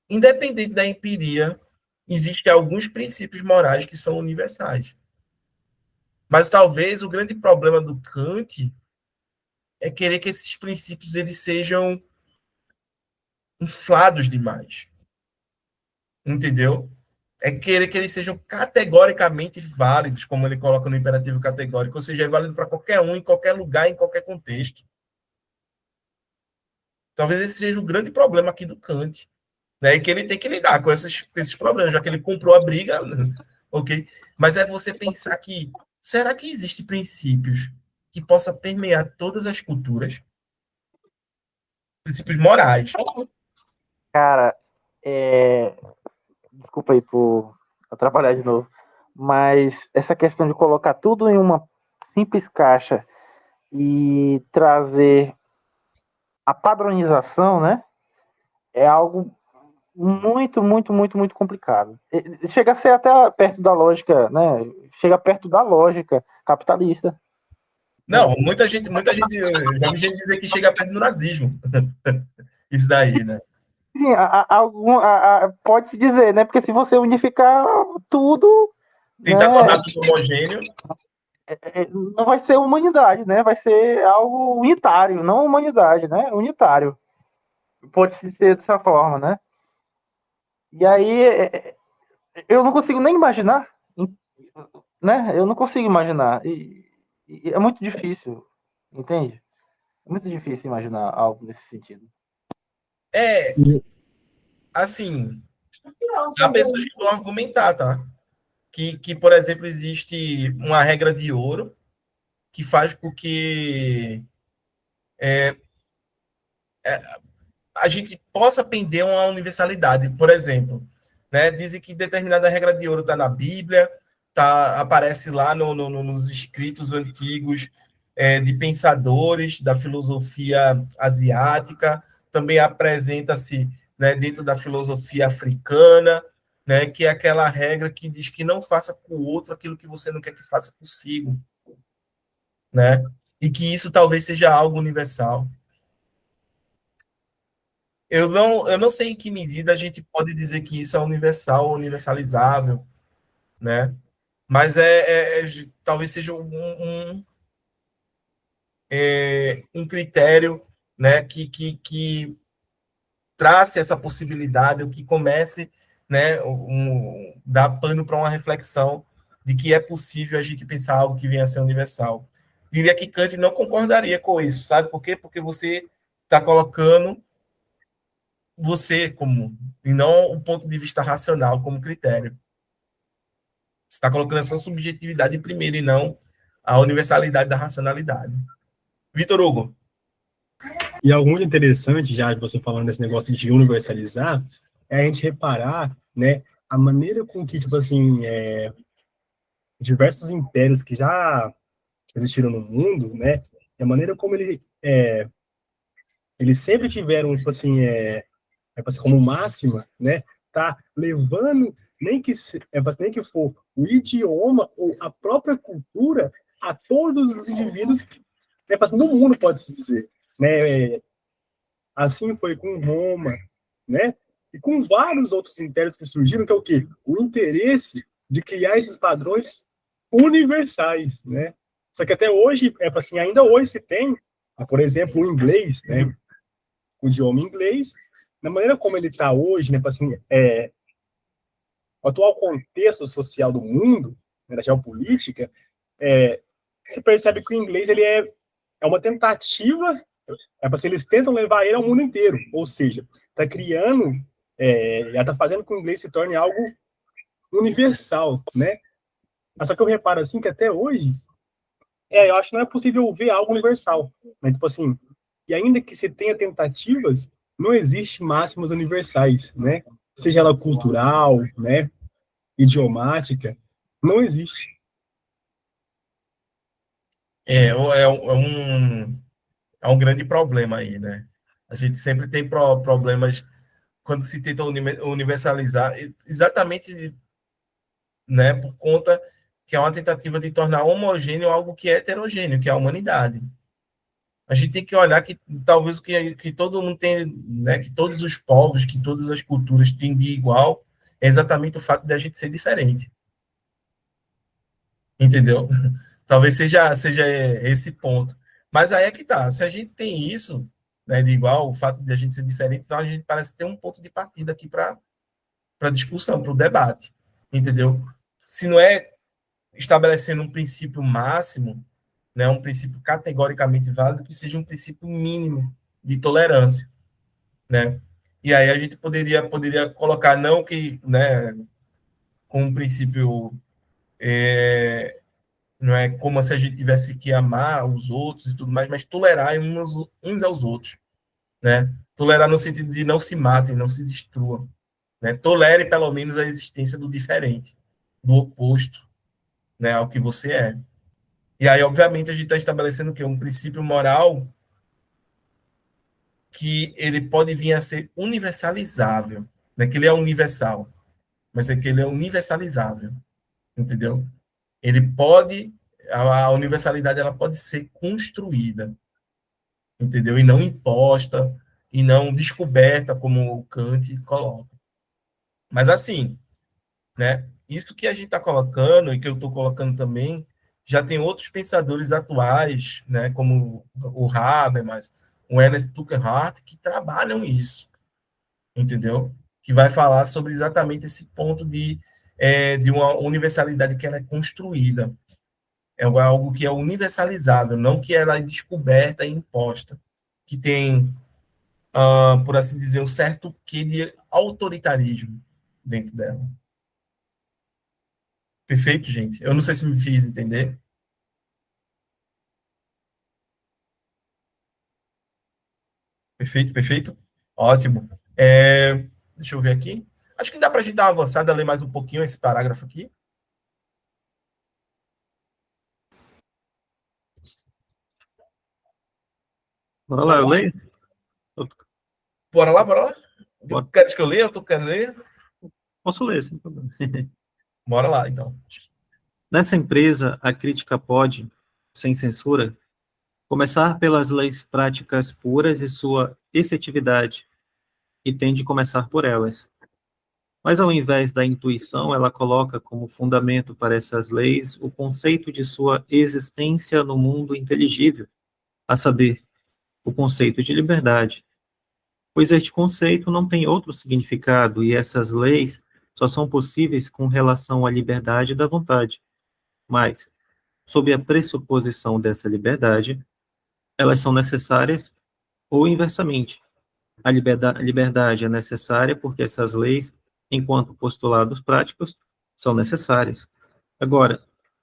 independente da empiria, existem alguns princípios morais que são universais. Mas talvez o grande problema do Kant é querer que esses princípios eles sejam inflados demais. Entendeu? É querer que eles sejam categoricamente válidos, como ele coloca no imperativo categórico, ou seja, é válido para qualquer um, em qualquer lugar, em qualquer contexto. Talvez esse seja o grande problema aqui do Kant, né? E que ele tem que lidar com esses problemas, já que ele comprou a briga, ok? Mas é você pensar que, será que existem princípios que possa permear todas as culturas? Princípios morais. Cara, desculpa aí por atrapalhar de novo, mas essa questão de colocar tudo em uma simples caixa e trazer a padronização, né, é algo muito, muito, muito, muito complicado. Chega a ser até perto da lógica, né, chega perto da lógica capitalista. Não, muita gente, já vi gente dizer que chega perto do nazismo. Isso daí, né? Sim, pode-se dizer, né, porque se você unificar tudo, Tentar né, tornar tudo homogêneo. não vai ser humanidade, né? Vai ser algo unitário, não humanidade, né? Unitário. Pode-se ser dessa forma, né? E aí eu não consigo nem imaginar, né? Eu não consigo imaginar. E é muito difícil, entende? É muito difícil imaginar algo nesse sentido. É, assim, há pessoas que vão argumentar, tá? Que, por exemplo, existe uma regra de ouro que faz com que a gente possa pender a uma universalidade. Por exemplo, né, dizem que determinada regra de ouro está na Bíblia, aparece lá nos escritos antigos de pensadores da filosofia asiática, também apresenta-se, né, dentro da filosofia africana, né, que é aquela regra que diz que não faça com o outro aquilo que você não quer que faça consigo, né? E que isso talvez seja algo universal. Eu não sei em que medida a gente pode dizer que isso é universal ou universalizável, né? Mas talvez seja um critério, né, que trace essa possibilidade, ou que comece, né, dar pano para uma reflexão de que é possível a gente pensar algo que venha a ser universal. Diria que Kant não concordaria com isso, sabe por quê? Porque você está colocando você como, e não o ponto de vista racional como critério. Você está colocando a sua subjetividade primeiro e não a universalidade da racionalidade. Vitor Hugo. E algo muito interessante, já você falando desse negócio de universalizar, é a gente reparar, né, a maneira com que, tipo assim, diversos impérios que já existiram no mundo, né, e a maneira como eles sempre tiveram, tipo assim, como máxima, né, tá levando, nem que for o idioma ou a própria cultura a todos os indivíduos que, né, no mundo, pode-se dizer, né, assim foi com Roma, né, e com vários outros impérios que surgiram, que é o quê? O interesse de criar esses padrões universais, né, só que até hoje, ainda hoje se tem, por exemplo, o inglês, né, o idioma inglês, na maneira como ele está hoje, né, o atual contexto social do mundo, né, da geopolítica, você percebe que o inglês ele é uma tentativa, eles tentam levar ele ao mundo inteiro, ou seja, está criando, já está fazendo com que o inglês se torne algo universal, né? Mas só que eu reparo assim que até hoje, eu acho que não é possível ver algo universal, né? Tipo assim, e ainda que se tenha tentativas, não existe máximas universais, né? Seja ela cultural, né? Idiomática, não existe. É um grande problema aí, né? A gente sempre tem problemas quando se tenta universalizar, exatamente, né, por conta que é uma tentativa de tornar homogêneo algo que é heterogêneo, que é a humanidade. A gente tem que olhar que talvez o que todo mundo tem, né, que todos os povos, que todas as culturas têm de igual, é exatamente o fato de a gente ser diferente. Entendeu? Talvez seja esse ponto. Mas aí é que tá. Se a gente tem isso, né, de igual, o fato de a gente ser diferente, então a gente parece ter um ponto de partida aqui para discussão, para o debate. Entendeu? Se não é estabelecendo um princípio máximo, né, um princípio categoricamente válido, que seja um princípio mínimo de tolerância, né? E aí a gente poderia colocar não que, né, com um princípio não é como se a gente tivesse que amar os outros e tudo mais, mas tolerar uns aos outros, né? Tolerar no sentido de não se matem, não se destruam, né? Tolere pelo menos a existência do diferente, do oposto, né, ao que você é. E aí, obviamente, a gente está estabelecendo o quê? Um princípio moral que ele pode vir a ser universalizável, né? Que ele é universal, mas é que ele é universalizável, entendeu? Ele pode, a universalidade ela pode ser construída, entendeu? E não imposta, e não descoberta, como o Kant coloca. Mas assim, né? Isso que a gente está colocando, e que eu estou colocando também, já tem outros pensadores atuais, né? Como o Habermas, o Ernest Tugendhat, que trabalham isso, entendeu? Que vai falar sobre exatamente esse ponto de uma universalidade que ela é construída. É algo que é universalizável, não que ela é descoberta e imposta, que tem, por assim dizer, um certo quê de autoritarismo dentro dela. Perfeito, gente? Eu não sei se me fiz entender. Perfeito, perfeito? Ótimo. Deixa eu ver aqui. Acho que dá para a gente dar uma avançada, ler mais um pouquinho esse parágrafo aqui. Bora lá, eu leio? Bora lá, bora lá. Bora. Queres que eu leia? Tu quer ler? Posso ler, sem problema. Bora lá, então. Nessa empresa, a crítica pode, sem censura, começar pelas leis práticas puras e sua efetividade, e tem de começar por elas. Mas, ao invés da intuição, ela coloca como fundamento para essas leis o conceito de sua existência no mundo inteligível, a saber, o conceito de liberdade, pois este conceito não tem outro significado e essas leis só são possíveis com relação à liberdade da vontade. Mas, sob a pressuposição dessa liberdade, elas são necessárias ou inversamente. A liberdade é necessária porque essas leis, enquanto postulados práticos, são necessárias. Agora,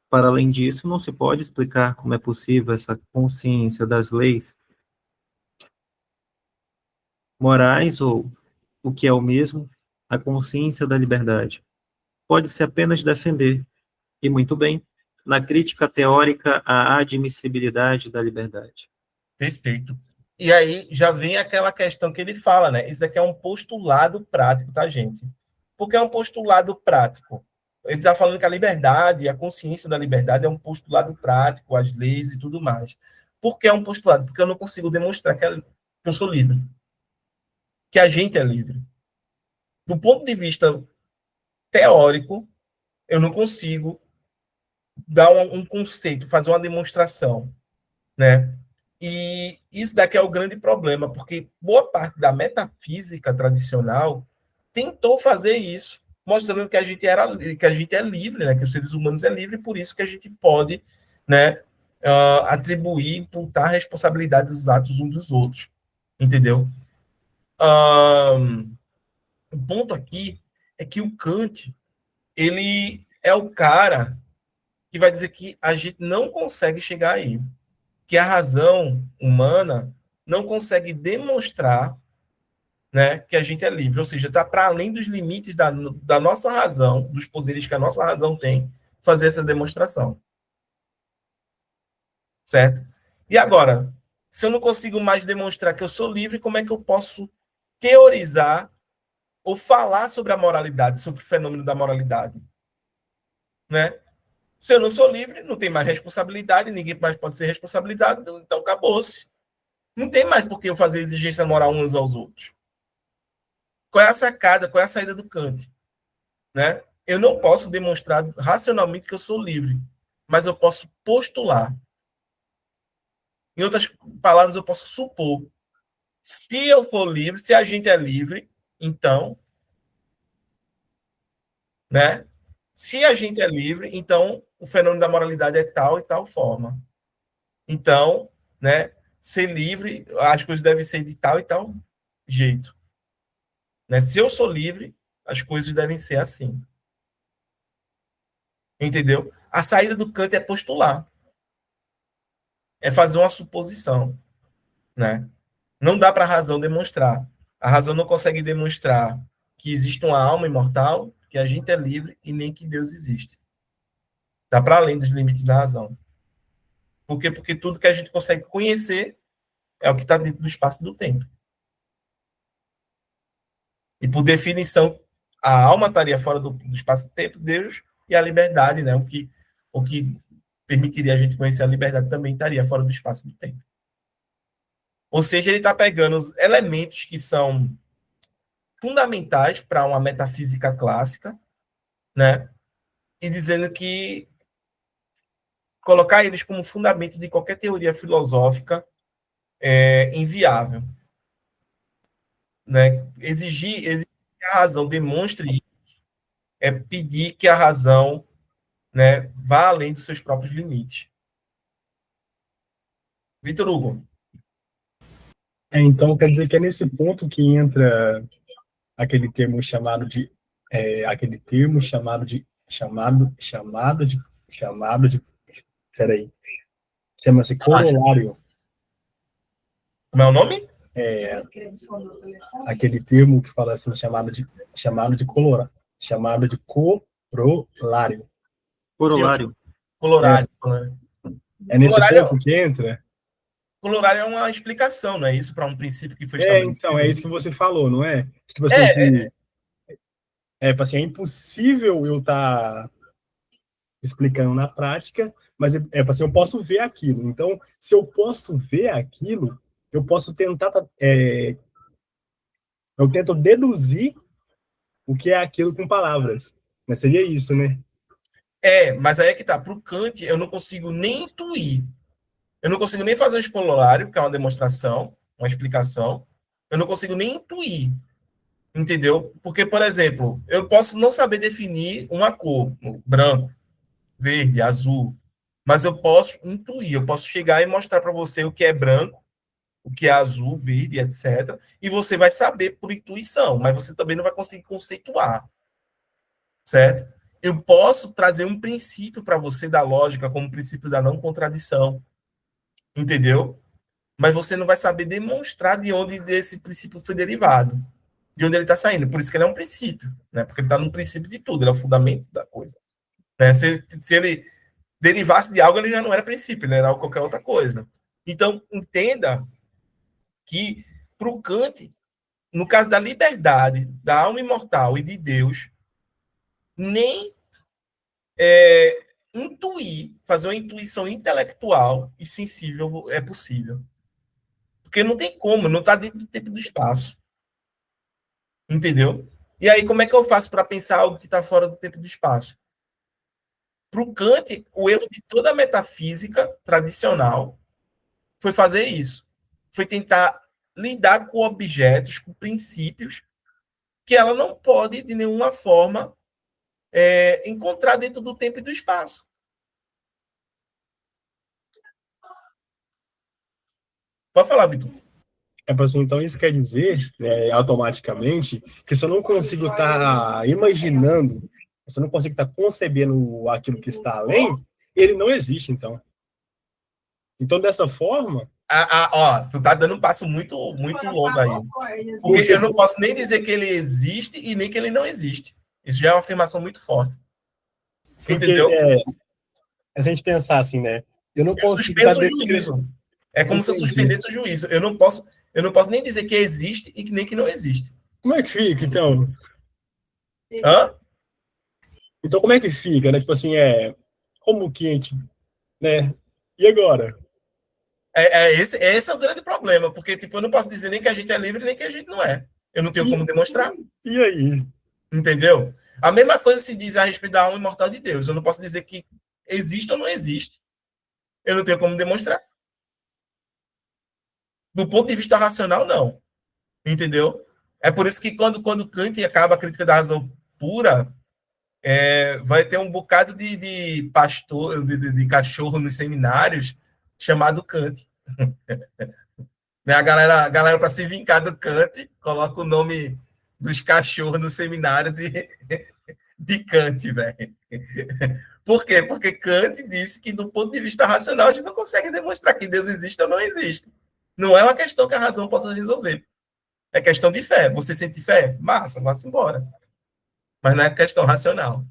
para além disso, não se pode explicar como é possível essa consciência das leis morais ou, o que é o mesmo, a consciência da liberdade. Pode-se apenas defender, e muito bem, na crítica teórica à admissibilidade da liberdade. Perfeito. E aí já vem aquela questão que ele fala, né? Isso daqui é um postulado prático, tá, gente? Porque é um postulado prático. Ele está falando que a liberdade, a consciência da liberdade é um postulado prático, as leis e tudo mais. Por que é um postulado? Porque eu não consigo demonstrar que eu sou livre, que a gente é livre. Do ponto de vista teórico, eu não consigo dar um conceito, fazer uma demonstração, né? E isso daqui é o grande problema, porque boa parte da metafísica tradicional tentou fazer isso, mostrando que a gente que a gente é livre, né? Que os seres humanos é livre, por isso que a gente pode, né, atribuir, imputar responsabilidades dos atos uns dos outros, entendeu? O ponto aqui é que o Kant ele é o cara que vai dizer que a gente não consegue chegar aí, que a razão humana não consegue demonstrar, né, que a gente é livre, ou seja, está para além dos limites da nossa razão, dos poderes que a nossa razão tem, fazer essa demonstração. Certo? E agora, se eu não consigo mais demonstrar que eu sou livre, como é que eu posso teorizar ou falar sobre a moralidade, sobre o fenômeno da moralidade? Né? Se eu não sou livre, não tem mais responsabilidade, ninguém mais pode ser responsabilizado, então acabou-se. Não tem mais por que eu fazer exigência moral uns aos outros. Qual é a sacada, qual é a saída do Kant? Né? Eu não posso demonstrar racionalmente que eu sou livre. mas eu posso postular. Em outras palavras, eu posso supor. Se eu for livre, se a gente é livre, então, né? Se a gente é livre, então o fenômeno da moralidade é tal e tal forma. Então, né? Ser livre, as coisas devem ser de tal e tal jeito. Né? Se eu sou livre, as coisas devem ser assim. Entendeu? A saída do Kant é postular. É fazer uma suposição. Né? Não dá para a razão demonstrar. A razão não consegue demonstrar que existe uma alma imortal, que a gente é livre e nem que Deus existe. Está para além dos limites da razão. Por quê? Porque tudo que a gente consegue conhecer é o que está dentro do espaço e do tempo. E por definição, a alma estaria fora do espaço e do tempo, Deus e a liberdade, né? O que permitiria a gente conhecer a liberdade também estaria fora do espaço e do tempo. Ou seja, ele está pegando os elementos que são fundamentais para uma metafísica clássica, né? E dizendo que colocar eles como fundamento de qualquer teoria filosófica é inviável, né? Exigir que a razão demonstre isso é pedir que a razão, né, vá além dos seus próprios limites. Vitor Hugo. Então, quer dizer que é nesse ponto que entra aquele termo chamado de peraí, chama-se corolário. Como é o nome? Aquele termo que fala assim, chamado de corolário. Corolário. Colorário. É nesse Corolário, ponto que entra? colorário é uma explicação, não é isso? Para um princípio que foi estabelecido. Então, é isso que você falou, não é? Tipo assim, assim, é impossível eu estar explicando na prática, mas assim, eu posso ver aquilo. Então, se eu posso ver aquilo, eu posso tentar, eu tento deduzir o que é aquilo com palavras. Mas seria isso, né? Mas aí é que tá. Para o Kant, eu não consigo nem intuir. Eu não consigo nem fazer um corolário, que é uma demonstração, uma explicação. Eu não consigo nem intuir. Entendeu? Porque, por exemplo, eu posso não saber definir uma cor, branco, verde, azul, mas eu posso intuir, eu posso chegar e mostrar para você o que é branco, o que é azul, verde, etc. E você vai saber por intuição, mas você também não vai conseguir conceituar. Certo? Eu posso trazer um princípio para você da lógica, como o princípio da não contradição. Entendeu? Mas você não vai saber demonstrar de onde esse princípio foi derivado, de onde ele está saindo. Por isso que ele é um princípio, né? Porque ele está no princípio de tudo, ele é o fundamento da coisa. Né? Se ele derivasse de algo, ele já não era princípio, ele era qualquer outra coisa. Então, entenda que, para o Kant, no caso da liberdade, da alma imortal e de Deus, nem intuir, fazer uma intuição intelectual e sensível é possível. Porque não tem como, não está dentro do tempo e do espaço. Entendeu? E aí, como é que eu faço para pensar algo que está fora do tempo e do espaço? Para o Kant, o erro de toda a metafísica tradicional foi fazer isso. Foi tentar lidar com objetos, com princípios, que ela não pode, de nenhuma forma, encontrar dentro do tempo e do espaço. Pode falar, Vitor. Assim, então isso quer dizer, automaticamente, que se eu não consigo estar imaginando, se eu não consigo estar concebendo aquilo que está além, ele não existe, então. Então, dessa forma... tu tá dando um passo muito, muito longo aí. Porque eu não posso nem dizer que ele existe e nem que ele não existe. Isso já é uma afirmação muito forte. Entendeu? Se a gente pensar assim, né? Eu não consigo... Suspenso o juízo. É como se eu suspendesse o juízo. Eu não posso nem dizer que existe e nem que não existe. Como é que fica, então? Hã? Então, como é que fica, né? Tipo assim, como que a gente... né? E agora? Esse é o grande problema, porque tipo, eu não posso dizer nem que a gente é livre, nem que a gente não é. Eu não tenho como demonstrar. E aí? Entendeu? A mesma coisa se diz a respeito da alma imortal de Deus. Eu não posso dizer que existe ou não existe. Eu não tenho como demonstrar. Do ponto de vista racional, não. Entendeu? É por isso que quando Kant acaba a crítica da razão pura, vai ter um bocado de pastor, de cachorro nos seminários chamado Kant. Né? A galera para se vincar do Kant, coloca o nome dos cachorros no seminário de Kant, velho. Por quê? Porque Kant disse que, do ponto de vista racional, a gente não consegue demonstrar que Deus existe ou não existe. Não é uma questão que a razão possa resolver. É questão de fé. Você sente fé? Massa, vá-se embora. Mas não é questão racional.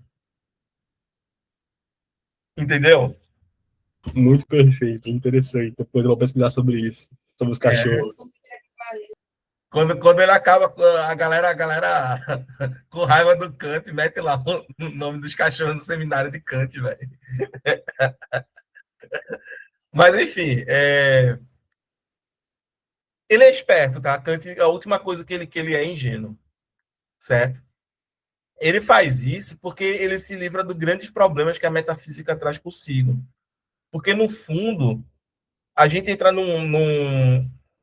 Entendeu? Muito perfeito, interessante. Depois eu vou pesquisar sobre isso, sobre os cachorros. Quando ele acaba, a galera com raiva do Kant, mete lá o nome dos cachorros no seminário de Kant, velho. Mas, enfim, ele é esperto, tá? Kant, a última coisa que ele é ingênuo, certo? Ele faz isso porque ele se livra dos grandes problemas que a metafísica traz consigo. Porque, no fundo, a gente entra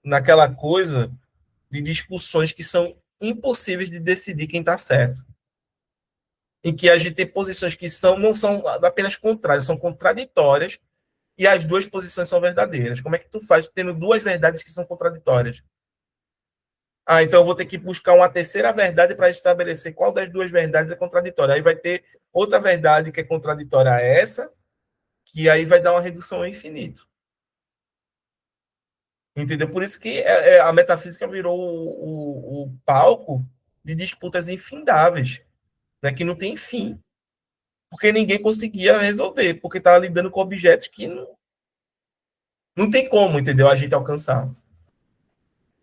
naquela coisa de discussões que são impossíveis de decidir quem está certo. Em que a gente tem posições que não são apenas contrárias, são contraditórias, e as duas posições são verdadeiras. Como é que tu faz tendo duas verdades que são contraditórias? Então eu vou ter que buscar uma terceira verdade para estabelecer qual das duas verdades é contraditória. Aí vai ter outra verdade que é contraditória a essa, que aí vai dar uma redução ao infinito. Entendeu? Por isso que a metafísica virou o palco de disputas infindáveis, né, que não tem fim. Porque ninguém conseguia resolver, porque estava lidando com objetos que não tem como, entendeu, a gente alcançar.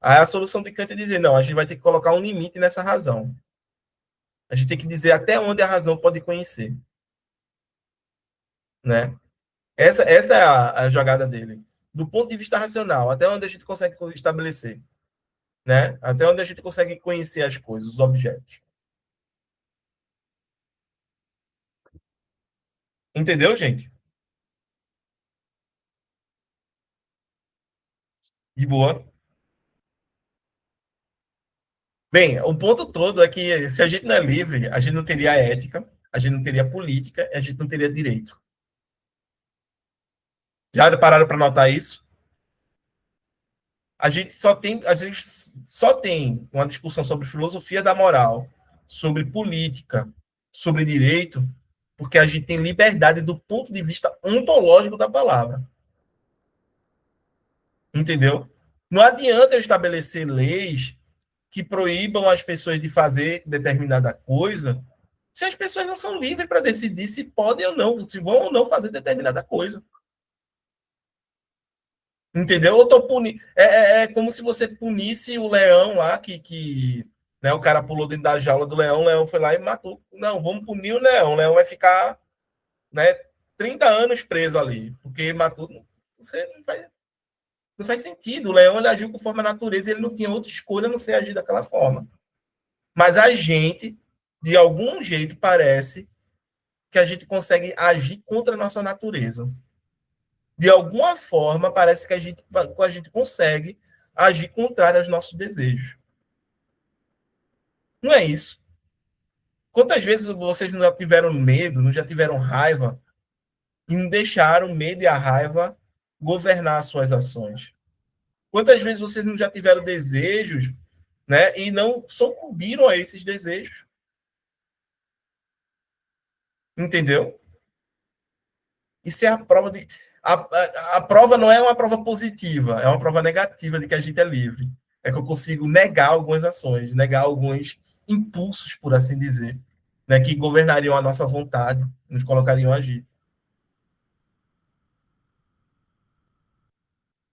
Aí a solução de Kant é dizer, não, a gente vai ter que colocar um limite nessa razão. A gente tem que dizer até onde a razão pode conhecer. Né? Essa é a jogada dele. Do ponto de vista racional, até onde a gente consegue estabelecer. Né? Até onde a gente consegue conhecer as coisas, os objetos. Entendeu, gente? De boa. Bem, o ponto todo é que se a gente não é livre, a gente não teria ética, a gente não teria política, a gente não teria direito. Já pararam para notar isso? A gente só tem uma discussão sobre filosofia da moral, sobre política, sobre direito, porque a gente tem liberdade do ponto de vista ontológico da palavra. Entendeu? Não adianta eu estabelecer leis que proíbam as pessoas de fazer determinada coisa se as pessoas não são livres para decidir se podem ou não, se vão ou não fazer determinada coisa. Entendeu? Eu tô puni... é como se você punisse o leão lá, né, o cara pulou dentro da jaula do leão, o leão foi lá e matou. Não, vamos punir o leão vai ficar, né, 30 anos preso ali, porque matou. Você não faz sentido. O leão ele agiu conforme a natureza, ele não tinha outra escolha a não ser agir daquela forma. Mas a gente, de algum jeito, parece que a gente consegue agir contra a nossa natureza. De alguma forma, parece que a gente consegue agir contrário aos nossos desejos. Não é isso. Quantas vezes vocês não já tiveram medo, não já tiveram raiva e não deixaram o medo e a raiva governar as suas ações? Quantas vezes vocês não já tiveram desejos, né, e não sucumbiram a esses desejos? Entendeu? Isso é a prova de. A prova não é uma prova positiva, é uma prova negativa de que a gente é livre. É que eu consigo negar algumas ações, negar alguns impulsos, por assim dizer, né, que governariam a nossa vontade, nos colocariam a agir.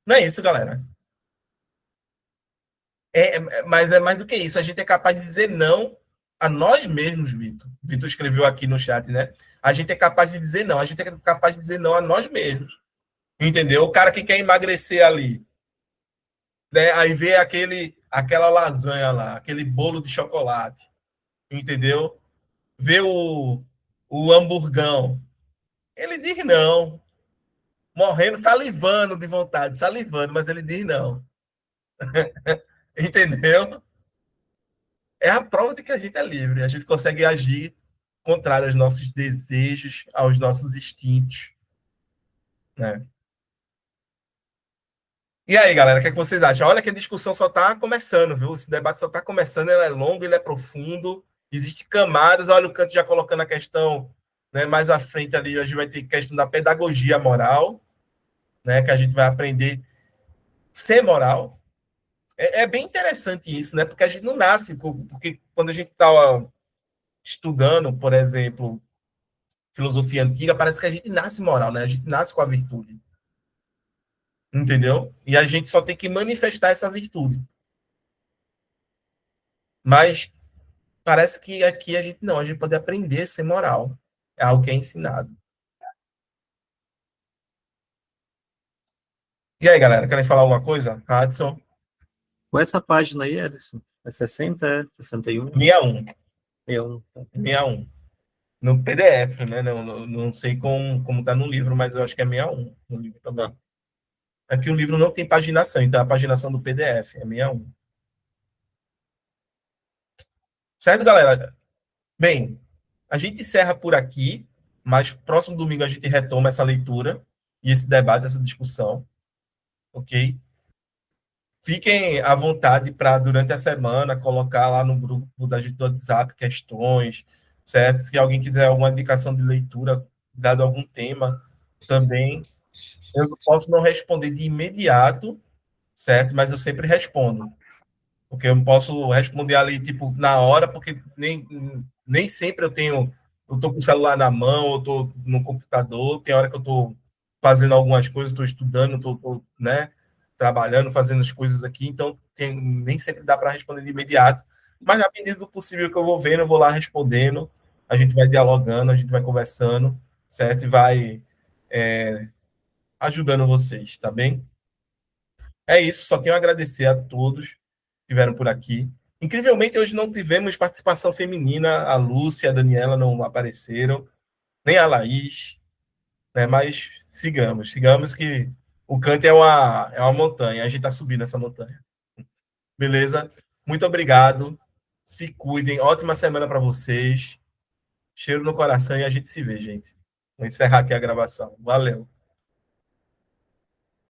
Não é isso, galera. Mas é mais do que isso. A gente é capaz de dizer não a nós mesmos, Vitor. Vitor escreveu aqui no chat, né? A gente é capaz de dizer não. A gente é capaz de dizer não a nós mesmos. Entendeu? O cara que quer emagrecer ali, né? Aí vê aquela lasanha lá, aquele bolo de chocolate, entendeu? Vê o hamburgão, Ele diz não, morrendo, salivando de vontade, salivando, mas ele diz não. Entendeu? É a prova de que a gente é livre, a gente consegue agir contrário aos nossos desejos, aos nossos instintos, né? E aí, galera, o que é que vocês acham? Olha que a discussão só está começando, viu? Esse debate só está começando, ele é longo, ele é profundo, existem camadas. Olha o Kant já colocando a questão, né, mais à frente ali, a gente vai ter questão da pedagogia moral, né, que a gente vai aprender a ser moral. É bem interessante isso, né? Porque a gente não nasce, porque quando a gente está estudando, por exemplo, filosofia antiga, parece que a gente nasce moral, né? A gente nasce com a virtude, entendeu? E a gente só tem que manifestar essa virtude. Mas parece que aqui a gente não, a gente pode aprender a ser moral. É algo que é ensinado. E aí, galera, querem falar alguma coisa? Adson? Com essa página aí, Alisson, é 60, 61, 61. 61. 61. No PDF, né? Não sei como tá no livro, mas eu acho que é 61 no livro também. Tá. Aqui o livro não tem paginação, então a paginação do PDF é 61. Certo, galera? Bem, a gente encerra por aqui, mas próximo domingo a gente retoma essa leitura e esse debate, essa discussão, ok? Fiquem à vontade para, durante a semana, colocar lá no grupo da gente do WhatsApp questões, certo? Se alguém quiser alguma indicação de leitura, dado algum tema, também. Eu posso não responder de imediato, certo? Mas eu sempre respondo. Porque eu não posso responder ali, tipo, na hora, porque nem sempre eu tô com o celular na mão, eu tô no computador, tem hora que eu tô fazendo algumas coisas, tô estudando, tô, né, trabalhando, fazendo as coisas aqui, então nem sempre dá para responder de imediato, mas na medida do possível que eu vou vendo, eu vou lá respondendo, a gente vai dialogando, a gente vai conversando, certo? E vai ajudando vocês, tá bem? É isso, só tenho a agradecer a todos que estiveram por aqui. Incrivelmente, hoje não tivemos participação feminina, a Lúcia, a Daniela não apareceram, nem a Laís, né? Mas sigamos que o Kant é uma montanha, a gente está subindo essa montanha. Beleza? Muito obrigado, se cuidem, ótima semana para vocês, cheiro no coração e a gente se vê, gente. Vou encerrar aqui a gravação. Valeu.